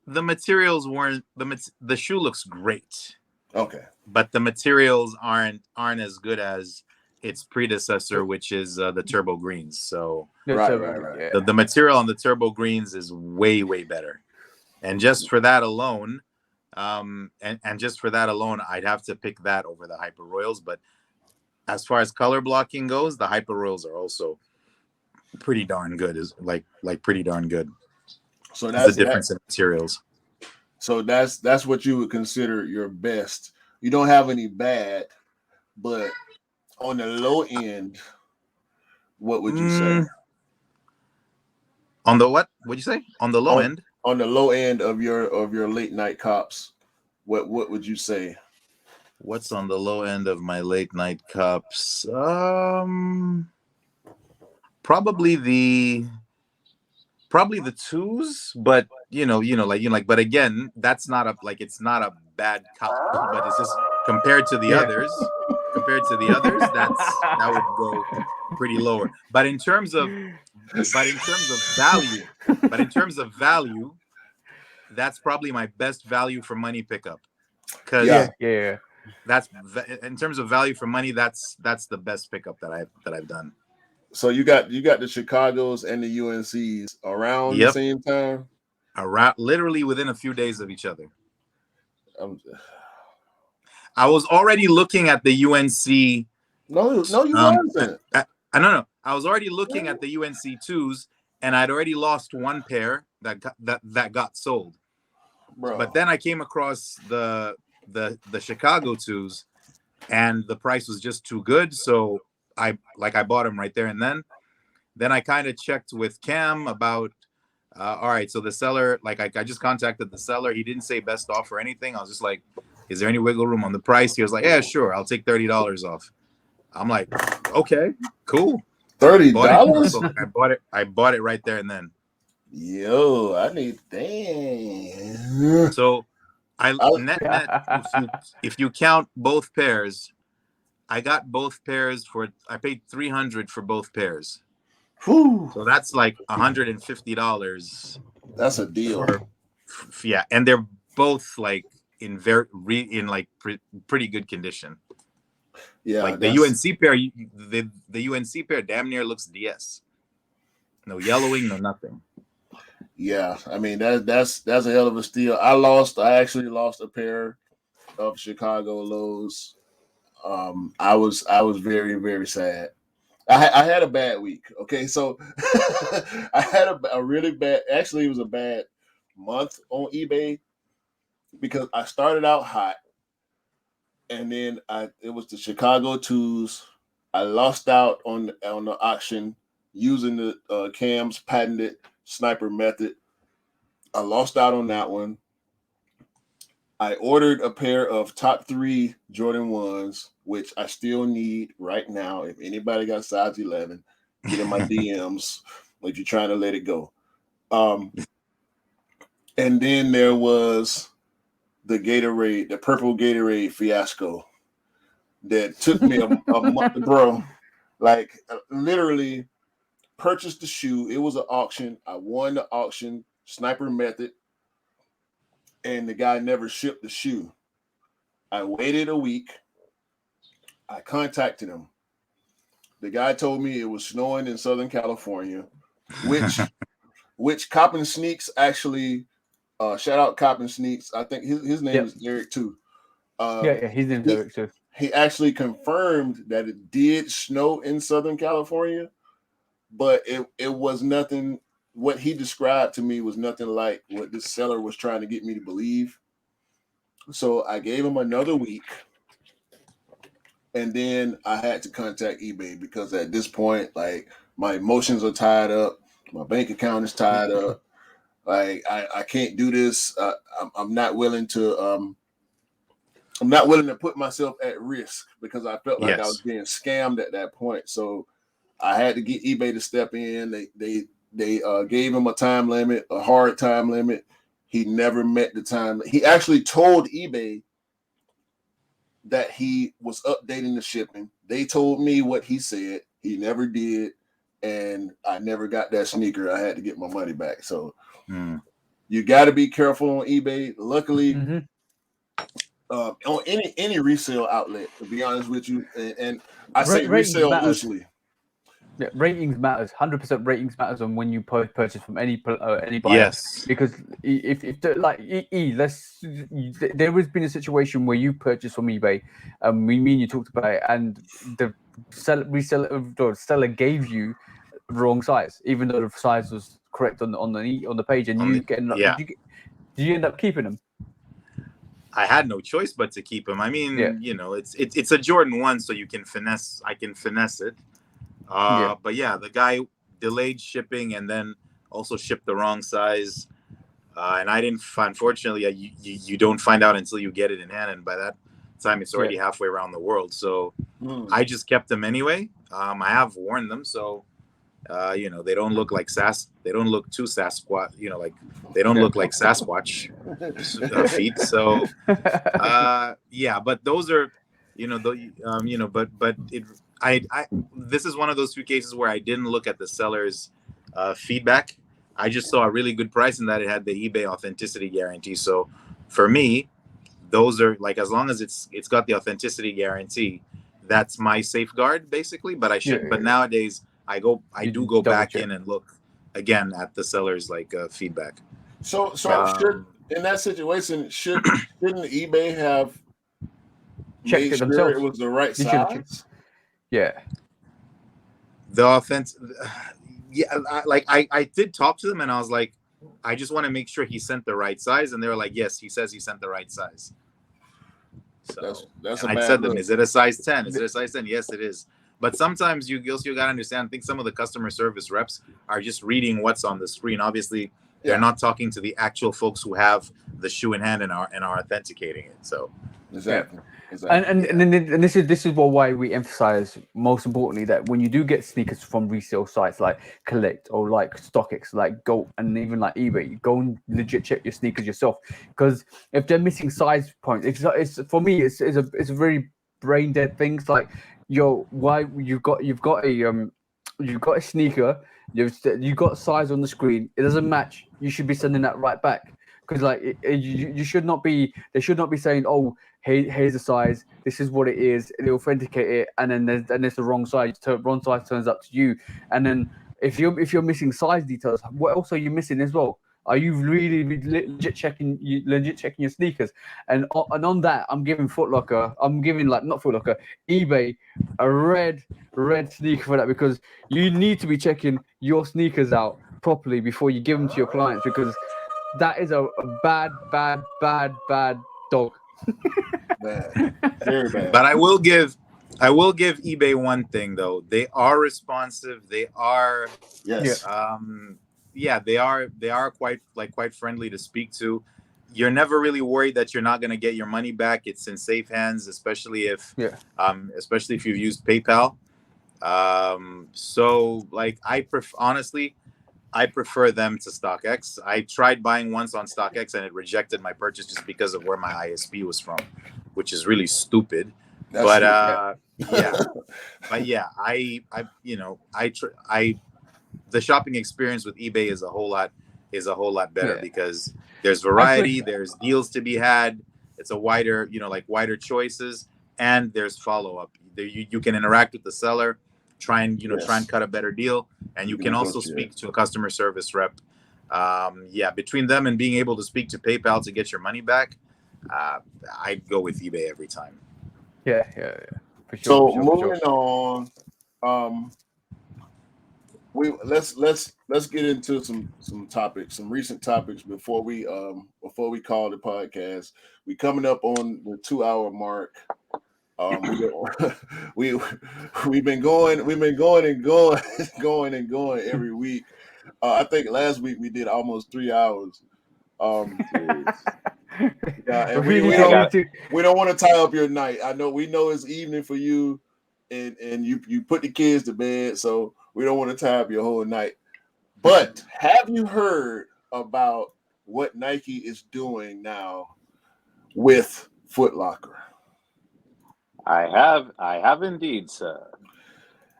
The materials weren't the shoe looks great. Okay. But the materials aren't as good as its predecessor, which is the Turbo Greens. So right. The material on the Turbo Greens is way, way better. And just for that alone, I'd have to pick that over the Hyper Royals. But as far as color blocking goes, the Hyper Royals are also pretty darn good. Pretty darn good. So that's the difference in materials. So that's what you would consider your best. You don't have any bad, but on the low end, what would you say? On the what? What'd you say? On the low end? On the low end of your late night cops, what would you say? What's on the low end of my late night cops? Probably the twos, but but again, that's not it's not a bad cop, but it's just compared to the others, that would go pretty lower. But in terms of value, that's probably my best value for money pickup. Because that's in terms of value for money, that's the best pickup that I've done. So you got the Chicagos and the UNCs around the same time, literally within a few days of each other. I was already looking at the UNC. No, you wasn't. No. I was already looking at the UNC twos, and I'd already lost one pair that got sold. Bro. But then I came across the Chicago twos, and the price was just too good, so I bought them right there and then. Then I kind of checked with Cam about. All right, so the seller, I just contacted the seller. He didn't say best offer or anything. I was just like, is there any wiggle room on the price? He was like, yeah, sure. I'll take $30 off. I'm like, okay, cool. $30? I bought it right there and then. Yo, I need damn. So net, if you count both pairs, I got both pairs I paid $300 for both pairs. Whew. So that's like $150. That's a deal. And they're both in pretty good condition. Yeah, the UNC pair, the UNC pair damn near looks DS. No yellowing, no nothing. Yeah, I mean that's a hell of a steal. I actually lost a pair of Chicago lows. I was very, very sad. I had a bad week. Okay, so I had a really bad. Actually, it was a bad month on eBay because I started out hot, and then it was the Chicago twos. I lost out on the auction using the Cam's patented sniper method. I lost out on that one. I ordered a pair of top 3 Jordan 1s, which I still need right now. If anybody got size 11, get in my DMs if you're trying to let it go. And then there was the purple Gatorade fiasco that took me a month, bro. Literally purchased the shoe. It was an auction. I won the auction, sniper method. And the guy never shipped the shoe. I waited a week. I contacted him. The guy told me it was snowing in Southern California, which Cop and Sneaks actually, shout out Cop and Sneaks. I think his name is Eric too. His name's Eric too. He actually confirmed that it did snow in Southern California, but it was nothing. What he described to me was nothing like what this seller was trying to get me to believe. So I gave him another week. And then I had to contact eBay because at this point, my emotions are tied up. My bank account is tied up. I can't do this. I'm not willing to put myself at risk because I felt like I was being scammed at that point. So I had to get eBay to step in. They gave him a time limit, a hard time limit. He never met the time. He actually told eBay that he was updating the shipping. They told me what he said. He never did. And I never got that sneaker. I had to get my money back. So you got to be careful on eBay. Luckily, on any resale outlet, to be honest with you, and I say resale loosely. Yeah, ratings matters. 100% ratings matters on when you purchase from any buyer. Yes, because if there has been a situation where you purchased from eBay, me and you talked about it, and the seller gave you the wrong size, even though the size was correct on the page, and do you end up keeping them? I had no choice but to keep him. I mean, you know, it's a Jordan 1, so you can finesse. I can finesse it. But yeah, the guy delayed shipping and then also shipped the wrong size. And I didn't. Unfortunately, you don't find out until you get it in hand, and by that time, it's already halfway around the world. So I just kept them anyway. I have worn them, so you know, they don't look like They don't look too Sasquatch. You know, like they don't look like Sasquatch feet. So yeah, but those are, you know, you know, but it. I this is one of those few cases where I didn't look at the seller's feedback. I just saw a really good price and that it had the eBay authenticity guarantee. So for me, those are like, as long as it's got the authenticity guarantee, that's my safeguard basically. But I should. But nowadays, I do go back in and look again at the seller's like feedback. So should, in that situation, shouldn't eBay have checked made it sure themselves? it was the right size? Yeah. The offense, yeah. I did talk to them and I was like, I just want to make sure he sent the right size, and they were like, yes, he says he sent the right size. So that's I said to them, is it a size 10? Is it a size 10? Yes, it is. But sometimes you also got to understand, I think some of the customer service reps are just reading what's on the screen. Obviously, they're not talking to the actual folks who have the shoe in hand and are authenticating it. So exactly. And this is why we emphasize, most importantly, that when you do get sneakers from resale sites like Collect or like StockX, like Go, and even like eBay, go and legit check your sneakers yourself, because if they're missing size points, it's for me, it's a very brain dead things. Like, why you've got a sneaker, you've got size on the screen, it doesn't match, you should be sending that right back. Because like you should not be, they should not be saying, oh, here's the size, this is what it is, they authenticate it, and then there's the wrong size. Wrong size turns up to you, and then if you're missing size details, what else are you missing as well? Are you really legit checking your sneakers? And on that, I'm giving Footlocker, not Footlocker, eBay, a red sneaker for that, because you need to be checking your sneakers out properly before you give them to your clients, because that is a bad dog. Bad. Very bad. But I will give eBay one thing though. They are responsive. They are they are quite friendly to speak to. You're never really worried that you're not going to get your money back. It's in safe hands, especially if you've used PayPal. So like honestly, I prefer them to StockX. I tried buying once on StockX and it rejected my purchase just because of where my ISP was from, which is really stupid. The shopping experience with eBay is a whole lot better because there's variety, there's deals to be had. It's a wider choices, and there's follow-up. You can interact with the seller, try and cut a better deal, and you can also speak to a customer service rep. Between them and being able to speak to PayPal to get your money back, I'd go with eBay every time. Yeah. For sure. So moving on, let's get into some topics, some recent topics before we call the podcast. We coming up on the 2-hour mark. We've been going every week. I think last week we did almost 3 hours. And we don't want to tie up your night. We know it's evening for you, and you put the kids to bed, so we don't want to tie up your whole night. But have you heard about what Nike is doing now with Footlocker? I have indeed, sir.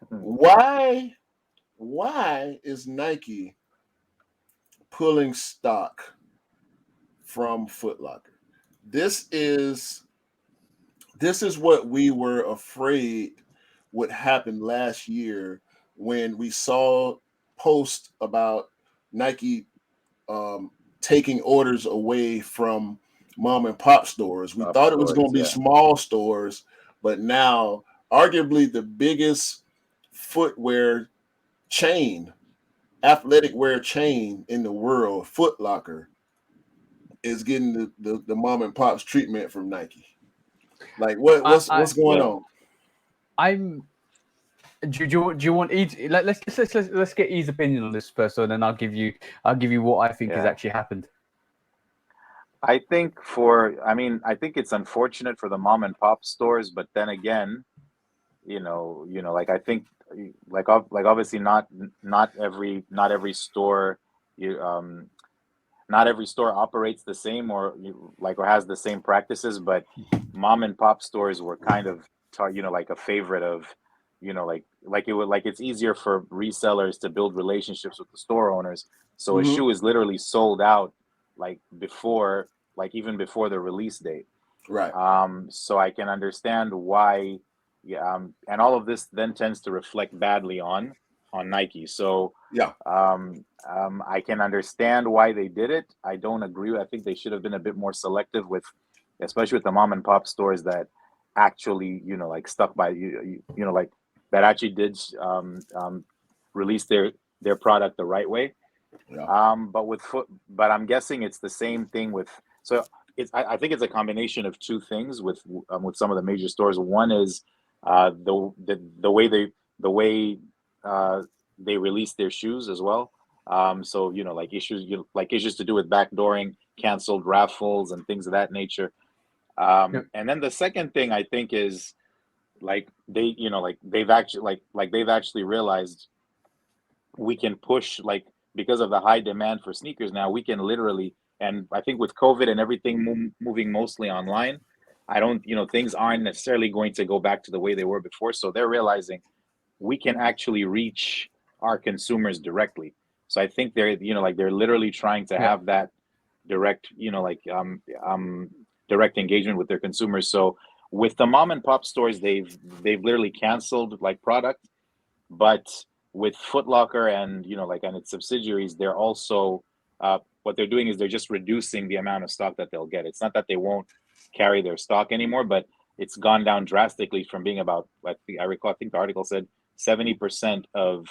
Why is Nike pulling stock from Footlocker? This is what we were afraid would happen last year when we saw posts about Nike taking orders away from mom and pop stores. We thought it was going to be small stores, but now arguably the biggest footwear chain, athletic wear chain in the world, Footlocker, is getting the mom and pops treatment from Nike? Like what's going on? Do you want E's? Let's get E's opinion on this first, and then I'll give you what I think has actually happened. I think it's unfortunate for the mom and pop stores, but then again, like I think, like obviously not every store, not every store operates the same or has the same practices, but mom and pop stores were kind of like a favorite of, it's easier for resellers to build relationships with the store owners. So a shoe is literally sold out even before the release date. Right. So I can understand why, and all of this then tends to reflect badly on Nike. So I can understand why they did it. I don't agree. I think they should have been a bit more selective especially with the mom and pop stores that actually, stuck by that actually did release their product the right way. Yeah. But I'm guessing it's the same thing with. So I think it's a combination of two things with some of the major stores. One is the way they release their shoes as well. So issues to do with backdooring, canceled raffles, and things of that nature. And then the second thing I think is they've actually realized we can push, because of the high demand for sneakers now, we can literally, and I think with COVID and everything moving mostly online, things aren't necessarily going to go back to the way they were before. So they're realizing we can actually reach our consumers directly. So I think they're literally trying to have that direct, direct engagement with their consumers. So with the mom and pop stores, they've literally canceled product, but with Footlocker and and its subsidiaries, they're also what they're doing is they're just reducing the amount of stock that they'll get. It's not that they won't carry their stock anymore, but it's gone down drastically from being about, I think the article said 70% of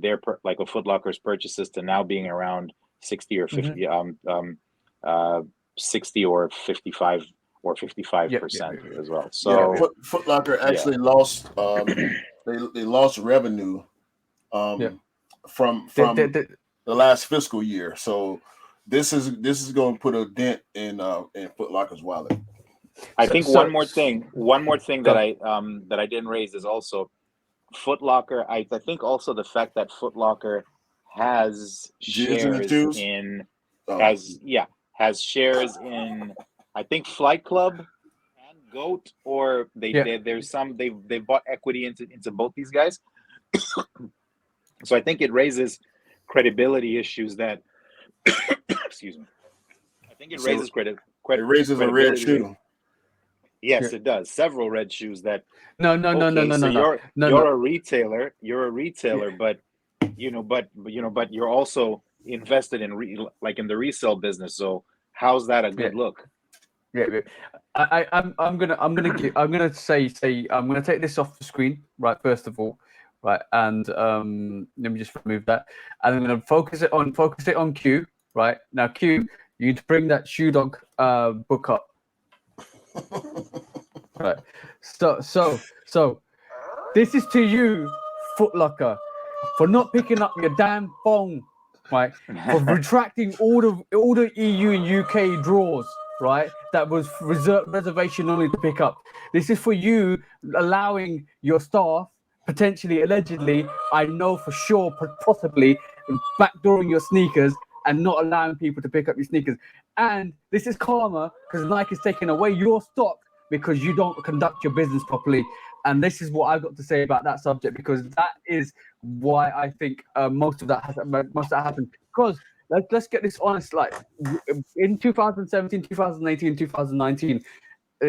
their Footlocker's purchases to now being around 60 or 50, 60 or 55 or 55% as well. So Footlocker actually lost they lost revenue from the last fiscal year. So this is going to put a dent in Footlocker's wallet. I think one more thing that I didn't raise is also Footlocker. I think also the fact that Footlocker has shares has shares in, I think, Flight Club and GOAT, or they bought equity into both these guys. So I think it raises credibility issues that excuse me. I think it raises it raises a red shoe. Yes, it does. Several red shoes that No. You're a retailer, but you're also invested in in the resale business. So how's that a good look? Yeah, I'm gonna take this off the screen, right? First of all, right, and let me just remove that, and I'm gonna focus it on Q, right? Now, Q, you need to bring that Shoe Dog book up, right? So this is to you, Footlocker, for not picking up your damn phone, right? For retracting all the EU and UK draws, right? That was reservation only to pick up. This is for you allowing your staff, potentially, allegedly, I know for sure, possibly, backdooring your sneakers and not allowing people to pick up your sneakers. And this is karma because Nike is taking away your stock because you don't conduct your business properly. And this is what I've got to say about that subject, because that is why I think most of that happened. Because let's get this honest, in 2017, 2018, 2019,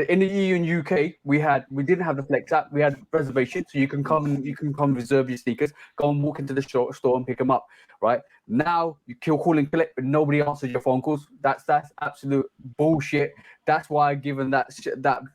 in the EU and UK, we didn't have the Flex app. We had reservation, so you can come reserve your sneakers, go and walk into the store and pick them up. Right now, you call and collect, but nobody answers your phone calls. That's absolute bullshit. That's why I've given that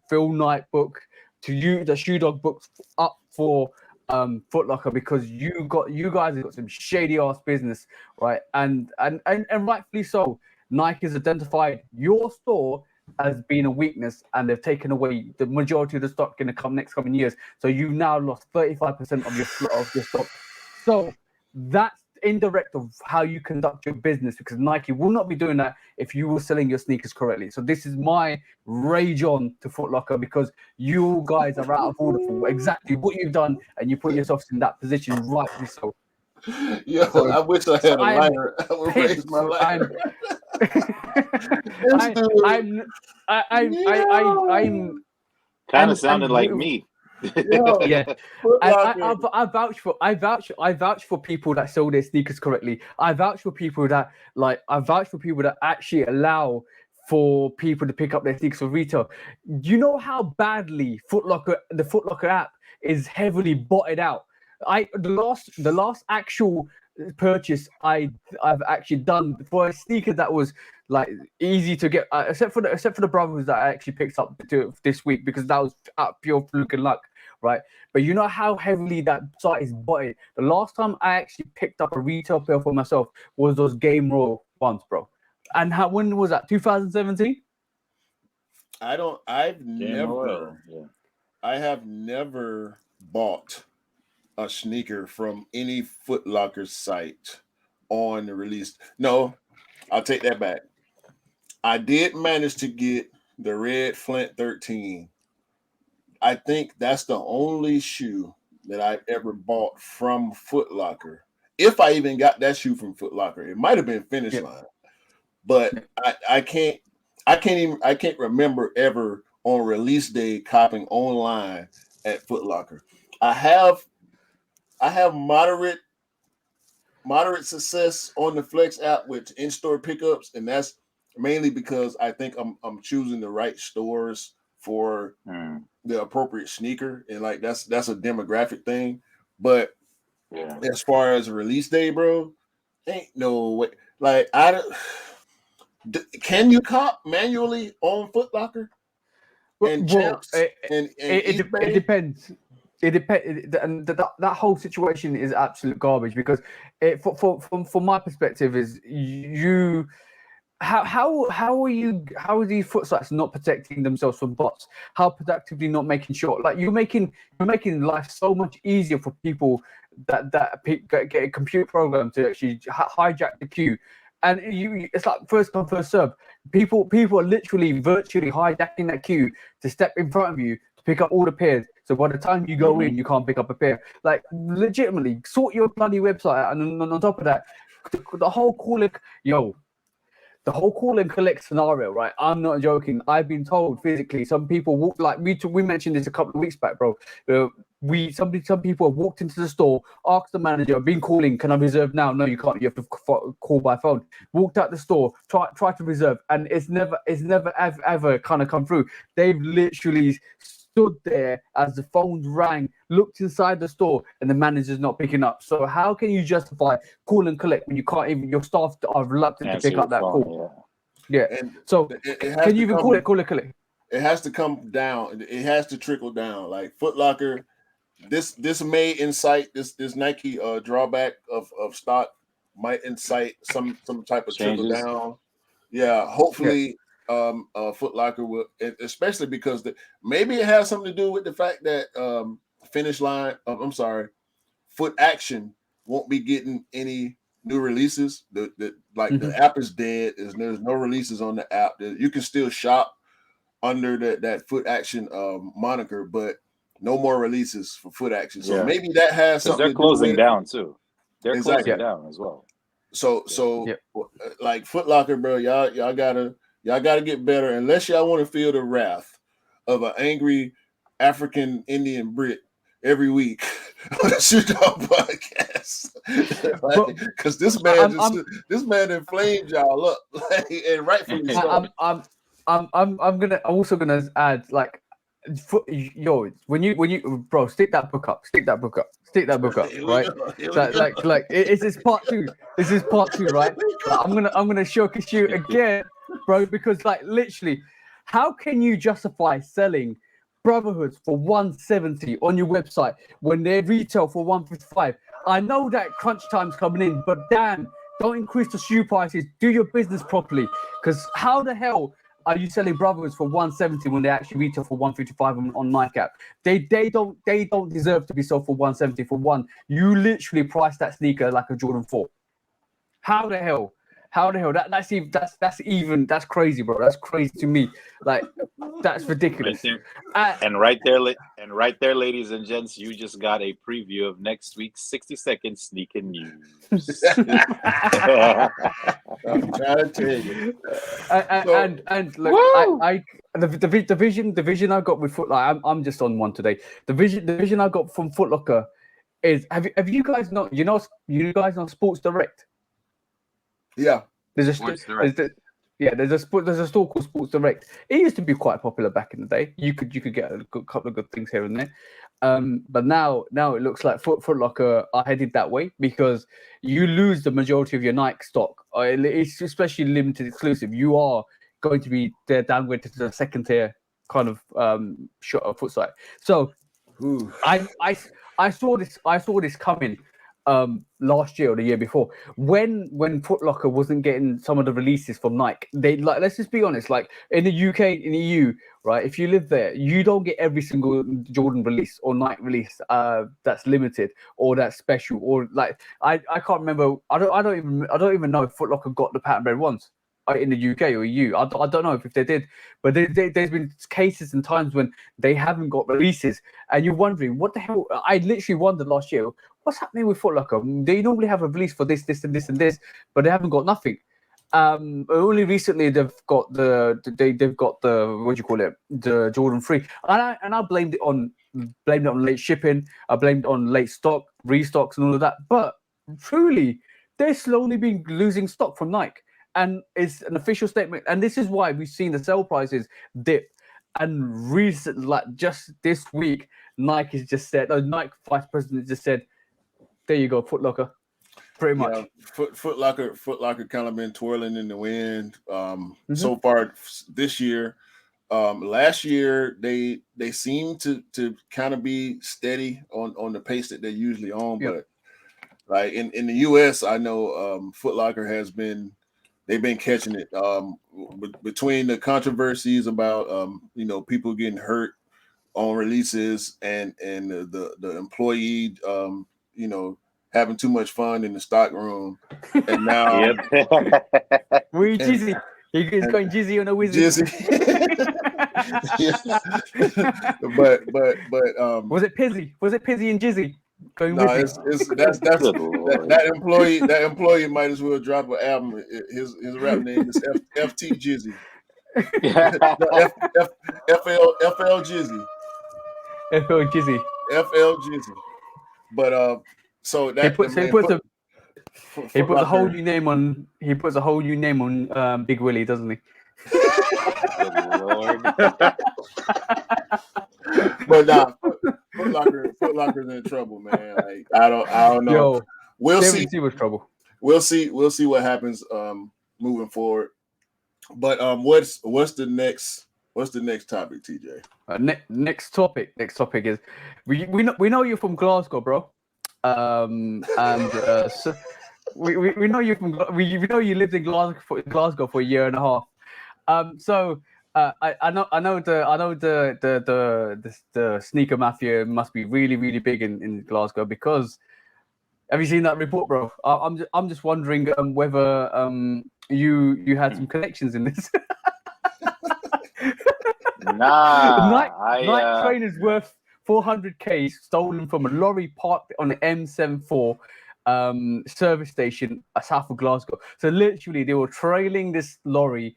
Phil Knight book to you, the Shoe Dog book, up for Footlocker, because you guys have got some shady ass business, right? And rightfully so. Nike has identified your store as being a weakness, and they've taken away the majority of the stock in the next coming years. So you've now lost 35% of your stock. So that's indirect of how you conduct your business, because Nike will not be doing that if you were selling your sneakers correctly. So this is my rage on to Footlocker, because you guys are out of order for exactly what you've done, and you put yourselves in that position, rightly so. Yeah, So, I wish I had a lighter. I would raise my lighter. I'm kind of sounded like me. Yeah, Footlocker. I vouch for people that sell their sneakers correctly. I vouch for people that actually allow for people to pick up their sneakers for retail. Do you know how badly the Footlocker app is heavily botted out? The last actual purchase I've actually done for a sneaker that was like easy to get, except for the brothers that I actually picked up this week, because that was out pure fluke and luck, right? But you know how heavily that site is botted. The last time I actually picked up a retail pair for myself was those Game Royal ones, bro. And when was that? 2017? I have never bought a sneaker from any Footlocker site on the release. No, I'll take that back. I did manage to get the Red Flint 13. I think that's the only shoe that I've ever bought from Footlocker. If I even got that shoe from Footlocker, it might have been Finish Line, but I can't remember ever on release day copping online at Footlocker. I have moderate success on the Flex app with in-store pickups, and that's mainly because I think I'm choosing the right stores for the appropriate sneaker, and like that's a demographic thing. But as far as a release day, bro, ain't no way. Like can you cop manually on Footlocker? And Champs it depends. It depends, and that whole situation is absolute garbage, because from my perspective is how are these foot sites not protecting themselves from bots? How productively not making sure, like you're making life so much easier for people that get a computer program to actually hijack the queue. And it's like first come, first serve. People are literally virtually hijacking that queue to step in front of you to pick up all the pairs. So by the time you go in, you can't pick up a pair. Like legitimately, sort your bloody website out. And on top of that, the whole call and collect scenario, right? I'm not joking. I've been told physically, some people walk, like we mentioned this a couple of weeks back, bro. Some people have walked into the store, asked the manager, "I've been calling, can I reserve now?" No, you can't. You have to call by phone. Walked out the store, try to reserve, and it's never ever kind of come through. They've literally stood there as the phones rang, looked inside the store, and the manager's not picking up. So how can you justify call and collect when you can't even, your staff are reluctant to pick up that call? Yeah. And so can you even call it collect? It has to come down. It has to trickle down. Like Footlocker, this may incite this Nike drawback of stock might incite some type of trickle down. Yeah, hopefully. Yeah. Footlocker will, especially because maybe it has something to do with the fact that Foot Action won't be getting any new releases. The app is dead. There's no releases on the app. You can still shop under that Foot Action moniker, but no more releases for Foot Action. So maybe that has something. They're closing down too. They're closing down as well. So like Footlocker, bro, y'all gotta get better, unless y'all want to feel the wrath of an angry African Indian Brit every week on the Shoot Dog podcast. Because this man inflamed y'all up, and rightfully so. I'm also gonna add, like, when you bro, stick that book up, right? This is part two. This is part two, right? I'm gonna showcase you again, bro, because like literally, how can you justify selling Brotherhoods for 170 on your website when they retail for 155? I know that crunch time's coming in, but damn, Don't increase the shoe prices. Do your business properly. Because how the hell are you selling brothers for 170 when they actually retail for 155 on Nike app? They don't deserve to be sold for 170 for one. You literally priced that sneaker like a Jordan 4. How the hell? That's crazy, bro. That's crazy to me. Like, that's ridiculous. Right there, ladies and gents, you just got a preview of next week's 60-second sneaking news. I'm trying to tell you. And look, the vision I got with Footlocker. I'm just on one today. The vision I got from Footlocker is have you guys know Sports Direct? Yeah, there's a store called Sports Direct. It used to be quite popular back in the day. You could get a couple of good things here and there, but now it looks like Footlocker are headed that way because you lose the majority of your Nike stock. It's especially limited exclusive. You are going to be downgraded to the second tier kind of foot site. So I saw this coming. Last year or the year before, when Footlocker wasn't getting some of the releases from Nike, they let's just be honest, like in the UK, in the EU, right? If you live there, you don't get every single Jordan release or Nike release that's limited or that's special or like I can't remember. I don't even know if Footlocker got the pattern bred ones in the UK or EU. I don't know if they did, but there's been cases and times when they haven't got releases, and you're wondering what the hell. I literally wondered last year, what's happening with Footlocker? They normally have a release for this, and this, and this, but they haven't got nothing. Only recently they've got the what do you call it, the Jordan 3, and I blamed it on late shipping. I blamed it on late stock, restocks, and all of that. But truly, they're slowly been losing stock from Nike. And it's an official statement, and this is why we've seen the sell prices dip. And recently, like just this week, Nike has just said, Nike vice president just said, "There you go, Footlocker." Pretty much. Yeah, Footlocker kind of been twirling in the wind so far this year. Last year, they seem to kind of be steady on the pace that they're usually on, but like in the US, I know Footlocker has been. They've been catching it between the controversies about people getting hurt on releases and the employee having too much fun in the stock room, and now we Jizzy. He's going Jizzy on a wizard. but was it Pizzy? Was it Pizzy and Jizzy? No, that employee might as well drop an album. His rap name is FT Jizzy. FL Jizzy. FL Jizzy. FL Jizzy. But so that he puts a whole new name on. He puts a whole new name on Big Willie, doesn't he? Good Lord. But nah, Footlocker's in trouble, man. Like I don't know. Yo, we'll see. With trouble. We'll see what happens moving forward. But what's the next topic, TJ? Next topic is we know you're from Glasgow, bro. So we know you we know you lived in Glasgow for a year and a half. So I know the sneaker mafia must be really, really big in Glasgow, because have you seen that report, bro? I'm just wondering whether you had some connections in this. Nike trainers worth 400K stolen from a lorry parked on the M74 service station south of Glasgow. So literally, they were trailing this lorry,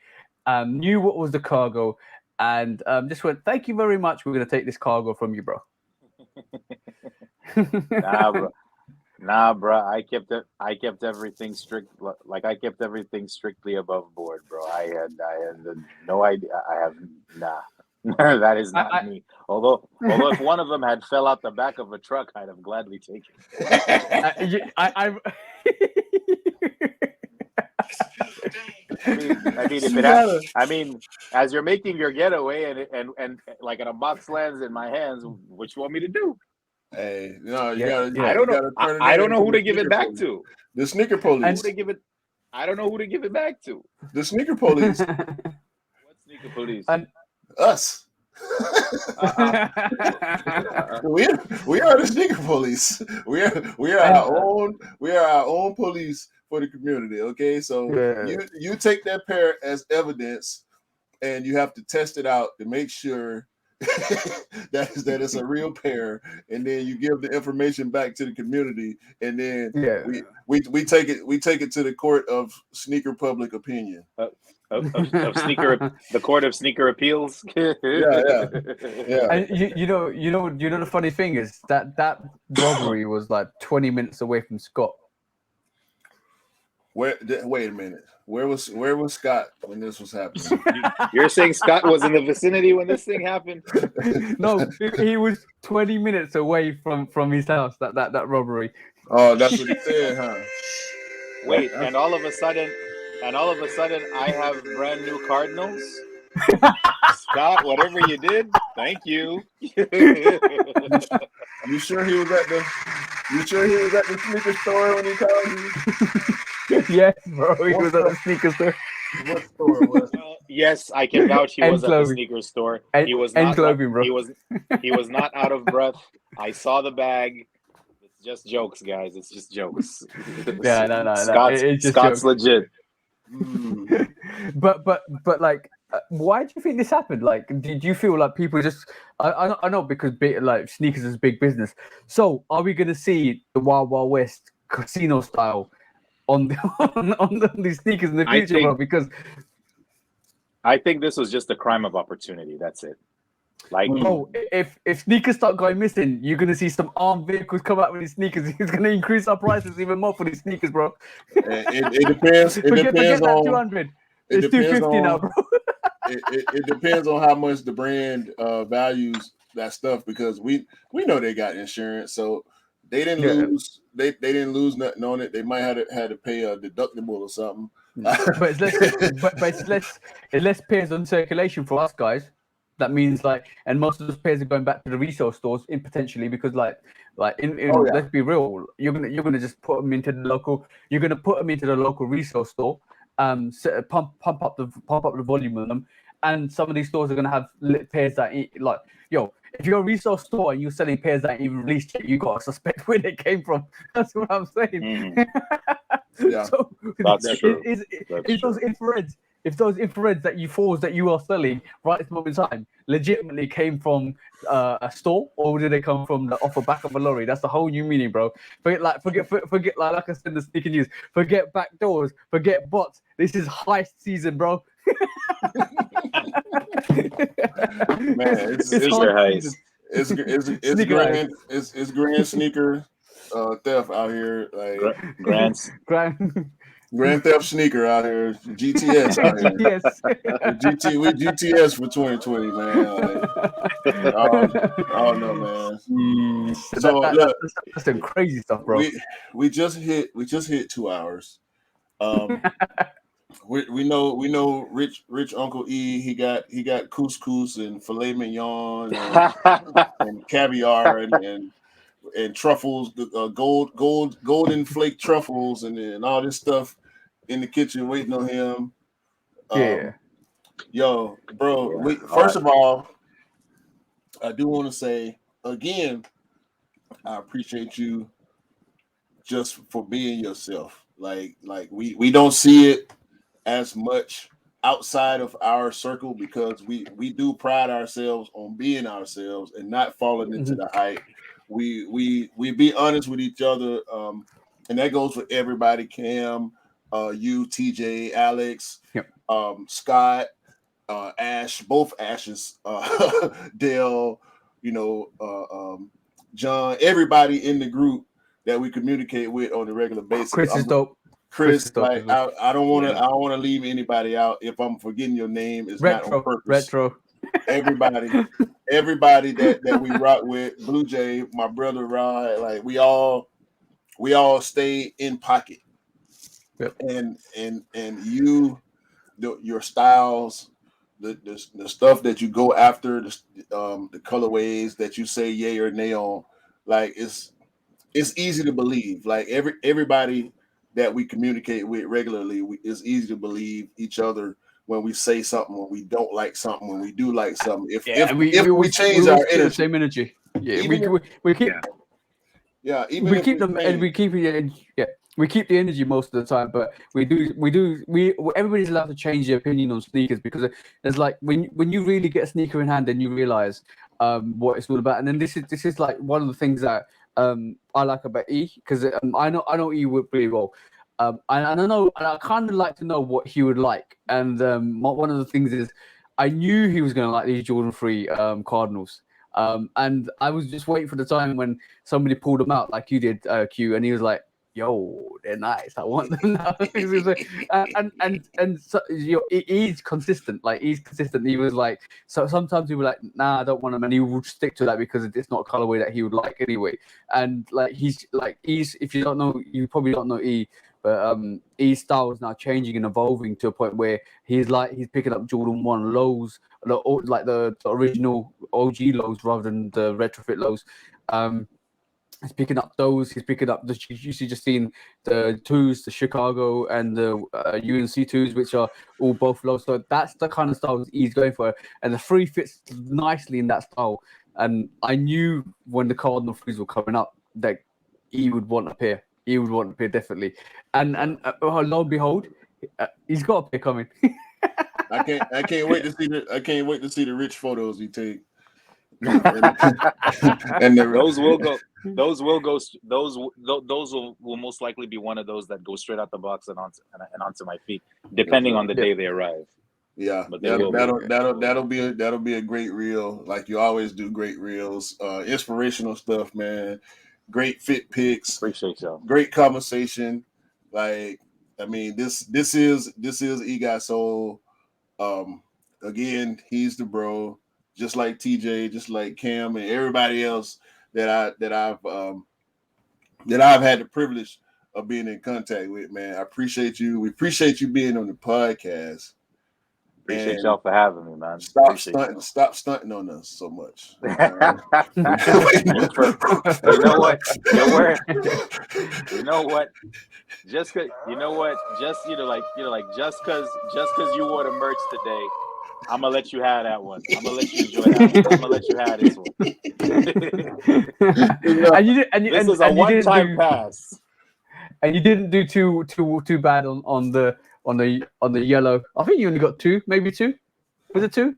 knew what was the cargo, and just went, "Thank you very much. We're going to take this cargo from you, bro." Nah, bro. I kept everything strict. Like I kept everything strictly above board, bro. I had no idea. That is not me. Although if one of them had fell out the back of a truck, I'd have gladly taken it. I mean, as you're making your getaway and like a box lands in my hands, what you want me to do? Hey, no, you gotta. I don't know who to give it back to. The sneaker police. Who to give it? I don't know who to give it back to. The sneaker police. What sneaker police? And Us. We are the sneaker police. We are our own police for the community. Okay, so you take that pair as evidence, and you have to test it out to make sure that it's a real pair, and then you give the information back to the community, and then we take it to the court of sneaker public opinion. Of sneaker, the court of sneaker appeals. Yeah. And you know the funny thing is that robbery was like 20 minutes away from Scott. Wait a minute. Where was Scott when this was happening? You're saying Scott was in the vicinity when this thing happened? No, he was 20 minutes away from his house. That robbery. Oh, that's what he said, huh? Wait, and all of a sudden, I have brand new Cardinals. Scott, whatever you did, thank you. You sure he was at the sneaker store when he called you? Yes, bro. He was at the sneaker store. What store was it? Yes, I can vouch he was at the sneaker store. He was not clothing, bro. He was not out of breath. I saw the bag. It's just jokes, guys. It's just jokes. Yeah, no. Scott's legit. But like, why do you think this happened? Like, did you feel like people just? I know because like sneakers is big business. So are we gonna see the Wild Wild West casino style on these sneakers in the future, bro? Because I think this was just a crime of opportunity. That's it. Like, if sneakers start going missing, you're gonna see some armed vehicles come out with these sneakers. It's gonna increase our prices even more for these sneakers, bro. It depends. Forget that 200. It's 250 now, bro. It depends on how much the brand values that stuff, because we know they got insurance, so they didn't lose. They didn't lose nothing on it. They might have had to pay a deductible or something. But it's less pairs on circulation for us guys. That means like, and most of those pairs are going back to the resale stores in potentially because let's be real, you're gonna just put them into the local. You're gonna put them into the local resale store. Pump up the volume of them, and some of these stores are gonna have pairs that like, yo, if you're a resale store and you're selling pairs that ain't even released yet, you gotta suspect where they came from. That's what I'm saying. Yeah, so that's true. If those infrareds that you are selling right at the moment in time legitimately came from a store, or did they come from off the back of a lorry? That's the whole new meaning, bro. Forget like I said in the sneaker news. Forget back doors. Forget bots. This is heist season, bro. Man, it's grand sneaker theft out here, like Grand Theft Sneaker out here, GTS out here. We GTS for 2020, man. I don't know, man. So that's some crazy stuff, bro. We just hit 2 hours. We know Rich Uncle E. He got couscous and filet mignon and caviar and truffles, golden flake truffles and all this stuff in the kitchen waiting on him. Yo, bro. First of all, I do want to say again, I appreciate you just for being yourself. Like we don't see it as much outside of our circle, because we do pride ourselves on being ourselves and not falling into the hype. We be honest with each other, and that goes for everybody. Cam, you, TJ, Alex, Scott, Ash, both Ashes, Dale, John, everybody in the group that we communicate with on a regular basis. Chris is dope. Chris, like I don't want to leave anybody out. If I'm forgetting your name, it's not on purpose. Retro. Everybody that we rock with, Blue Jay, my brother Rod, like we all stay in pocket. Yep. And your styles, the stuff that you go after, the colorways that you say yay or nay on, like it's easy to believe. Like everybody that we communicate with regularly, it's easy to believe each other when we say something, when we don't like something, when we do like something. If we change our energy, the same energy. Yeah, we keep. Yeah, even we keep them and we keep it. Yeah, we keep the energy most of the time, but we everybody's allowed to change their opinion on sneakers, because there's like when you really get a sneaker in hand, then you realize what it's all about. And then this is like one of the things that I like about E, because I know E pretty well. And I know, and I kind of like to know what he would like. And one of the things is, I knew he was going to like these Jordan 3 Cardinals. And I was just waiting for the time when somebody pulled them out, like you did, Q, and he was like, "Yo, they're nice. I want them now." and so, he's consistent. Like, he's consistent. He was like, so sometimes he would like, "Nah, I don't want them," and he would stick to that because it's not a colorway that he would like anyway. And like he's if you don't know, you probably don't know E. But E's style is now changing and evolving to a point where he's picking up Jordan 1 lows, like the original OG lows rather than the retrofit lows. He's picking up those. He's picking up you see, just seen the 2s, the Chicago and the UNC 2s, which are all both low. So that's the kind of style he's going for. And the 3 fits nicely in that style. And I knew when the Cardinal 3s were coming up that he would want a pair. He would want a pair, definitely. And lo and behold, he's got a pair coming. I can't wait to see the rich photos he take. And those will most likely be one of those that go straight out the box and onto my feet, depending on the day they arrive. Yeah, but that'll be a great reel, like you always do. Great reels, inspirational stuff, man. Great fit picks. Appreciate y'all. Great conversation. Like, I mean, this is E.Got.Sole. Again, he's the bro, just like TJ, just like Cam, and everybody else that I've had the privilege of being in contact with. Man, I appreciate you. We appreciate you being on the podcast. Appreciate y'all for having me, man. Stop stunting on us so much. You know what? You know what? Just cause you wore the merch today, I'm gonna let you have that one. I'm gonna let you enjoy that one. I'm gonna let you have this one. This is a one-time pass. And you didn't do too bad on the yellow. I think you only got 2, maybe 2. Was it 2?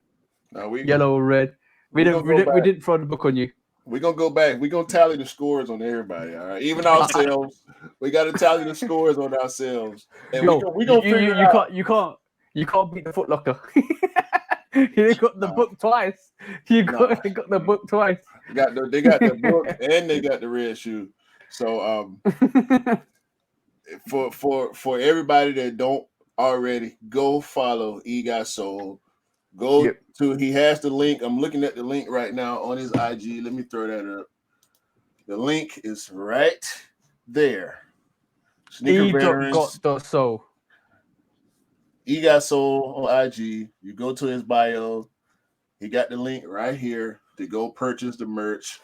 No, yellow or red. We didn't throw the book on you. We're gonna go back. We're gonna tally the scores on everybody. All right, even ourselves. We got to tally the scores on ourselves. And we gonna figure it out. You can't beat the Footlocker. You got the book twice. They got the book twice. They got the book and they got the red shoe. So for everybody that don't already, go follow E.Got.Sole. Go to, he has the link. I'm looking at the link right now on his IG. Let me throw that up. The link is right there. E.Got.Sole. E.Got.Sole on IG. You go to his bio. He got the link right here to go purchase the merch.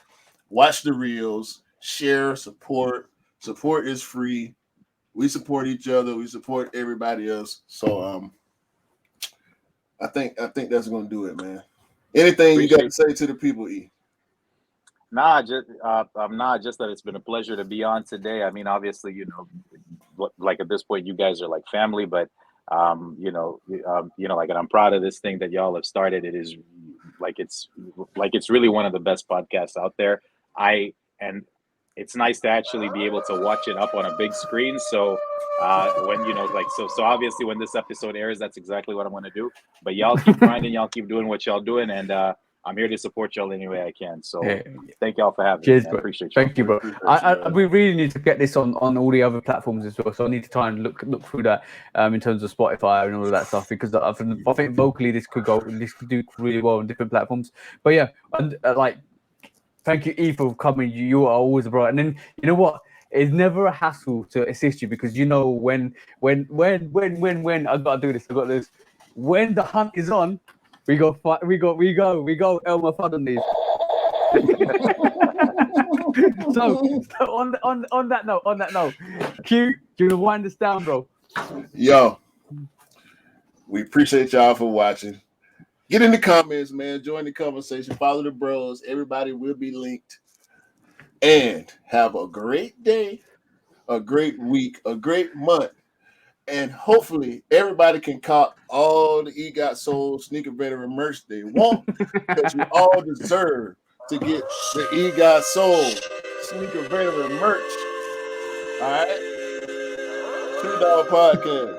Watch the reels. Share, support. Support is free. We support each other. We support everybody else. So I think that's gonna do it, man. Anything you got to say to the people, E? Just that it's been a pleasure to be on today. I mean, obviously, like at this point, you guys are like family, but like, and I'm proud of this thing that y'all have started. It is it's really one of the best podcasts out there. And it's nice to actually be able to watch it up on a big screen. So when so obviously when this episode airs, that's exactly what I'm going to do. But y'all keep grinding, y'all keep doing what y'all doing, and I'm here to support y'all any way I can. So thank y'all for having me. I appreciate you. Thank you, bro. We really need to get this on all the other platforms as well. So I need to try and look through that in terms of Spotify and all of that stuff, because I think vocally this could do really well on different platforms. But yeah, and thank you, E, for coming. You are always a bro. And then you know what? It's never a hassle to assist you, because you know when I gotta do this. I got this. When the hunt is on, we go Elmer Fudd on these. So on that note, Q, do you want to wind us down, bro? Yo, we appreciate y'all for watching. Get in the comments, man. Join the conversation. Follow the bros. Everybody will be linked. And have a great day, a great week, a great month. And hopefully everybody can cop all the E.Got.Sole sneaker veteran merch they want, because you all deserve to get the E.Got.Sole sneaker veteran merch. All right? Two Dog Podcast.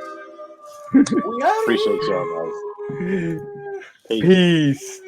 We out. Appreciate y'all, guys. Peace.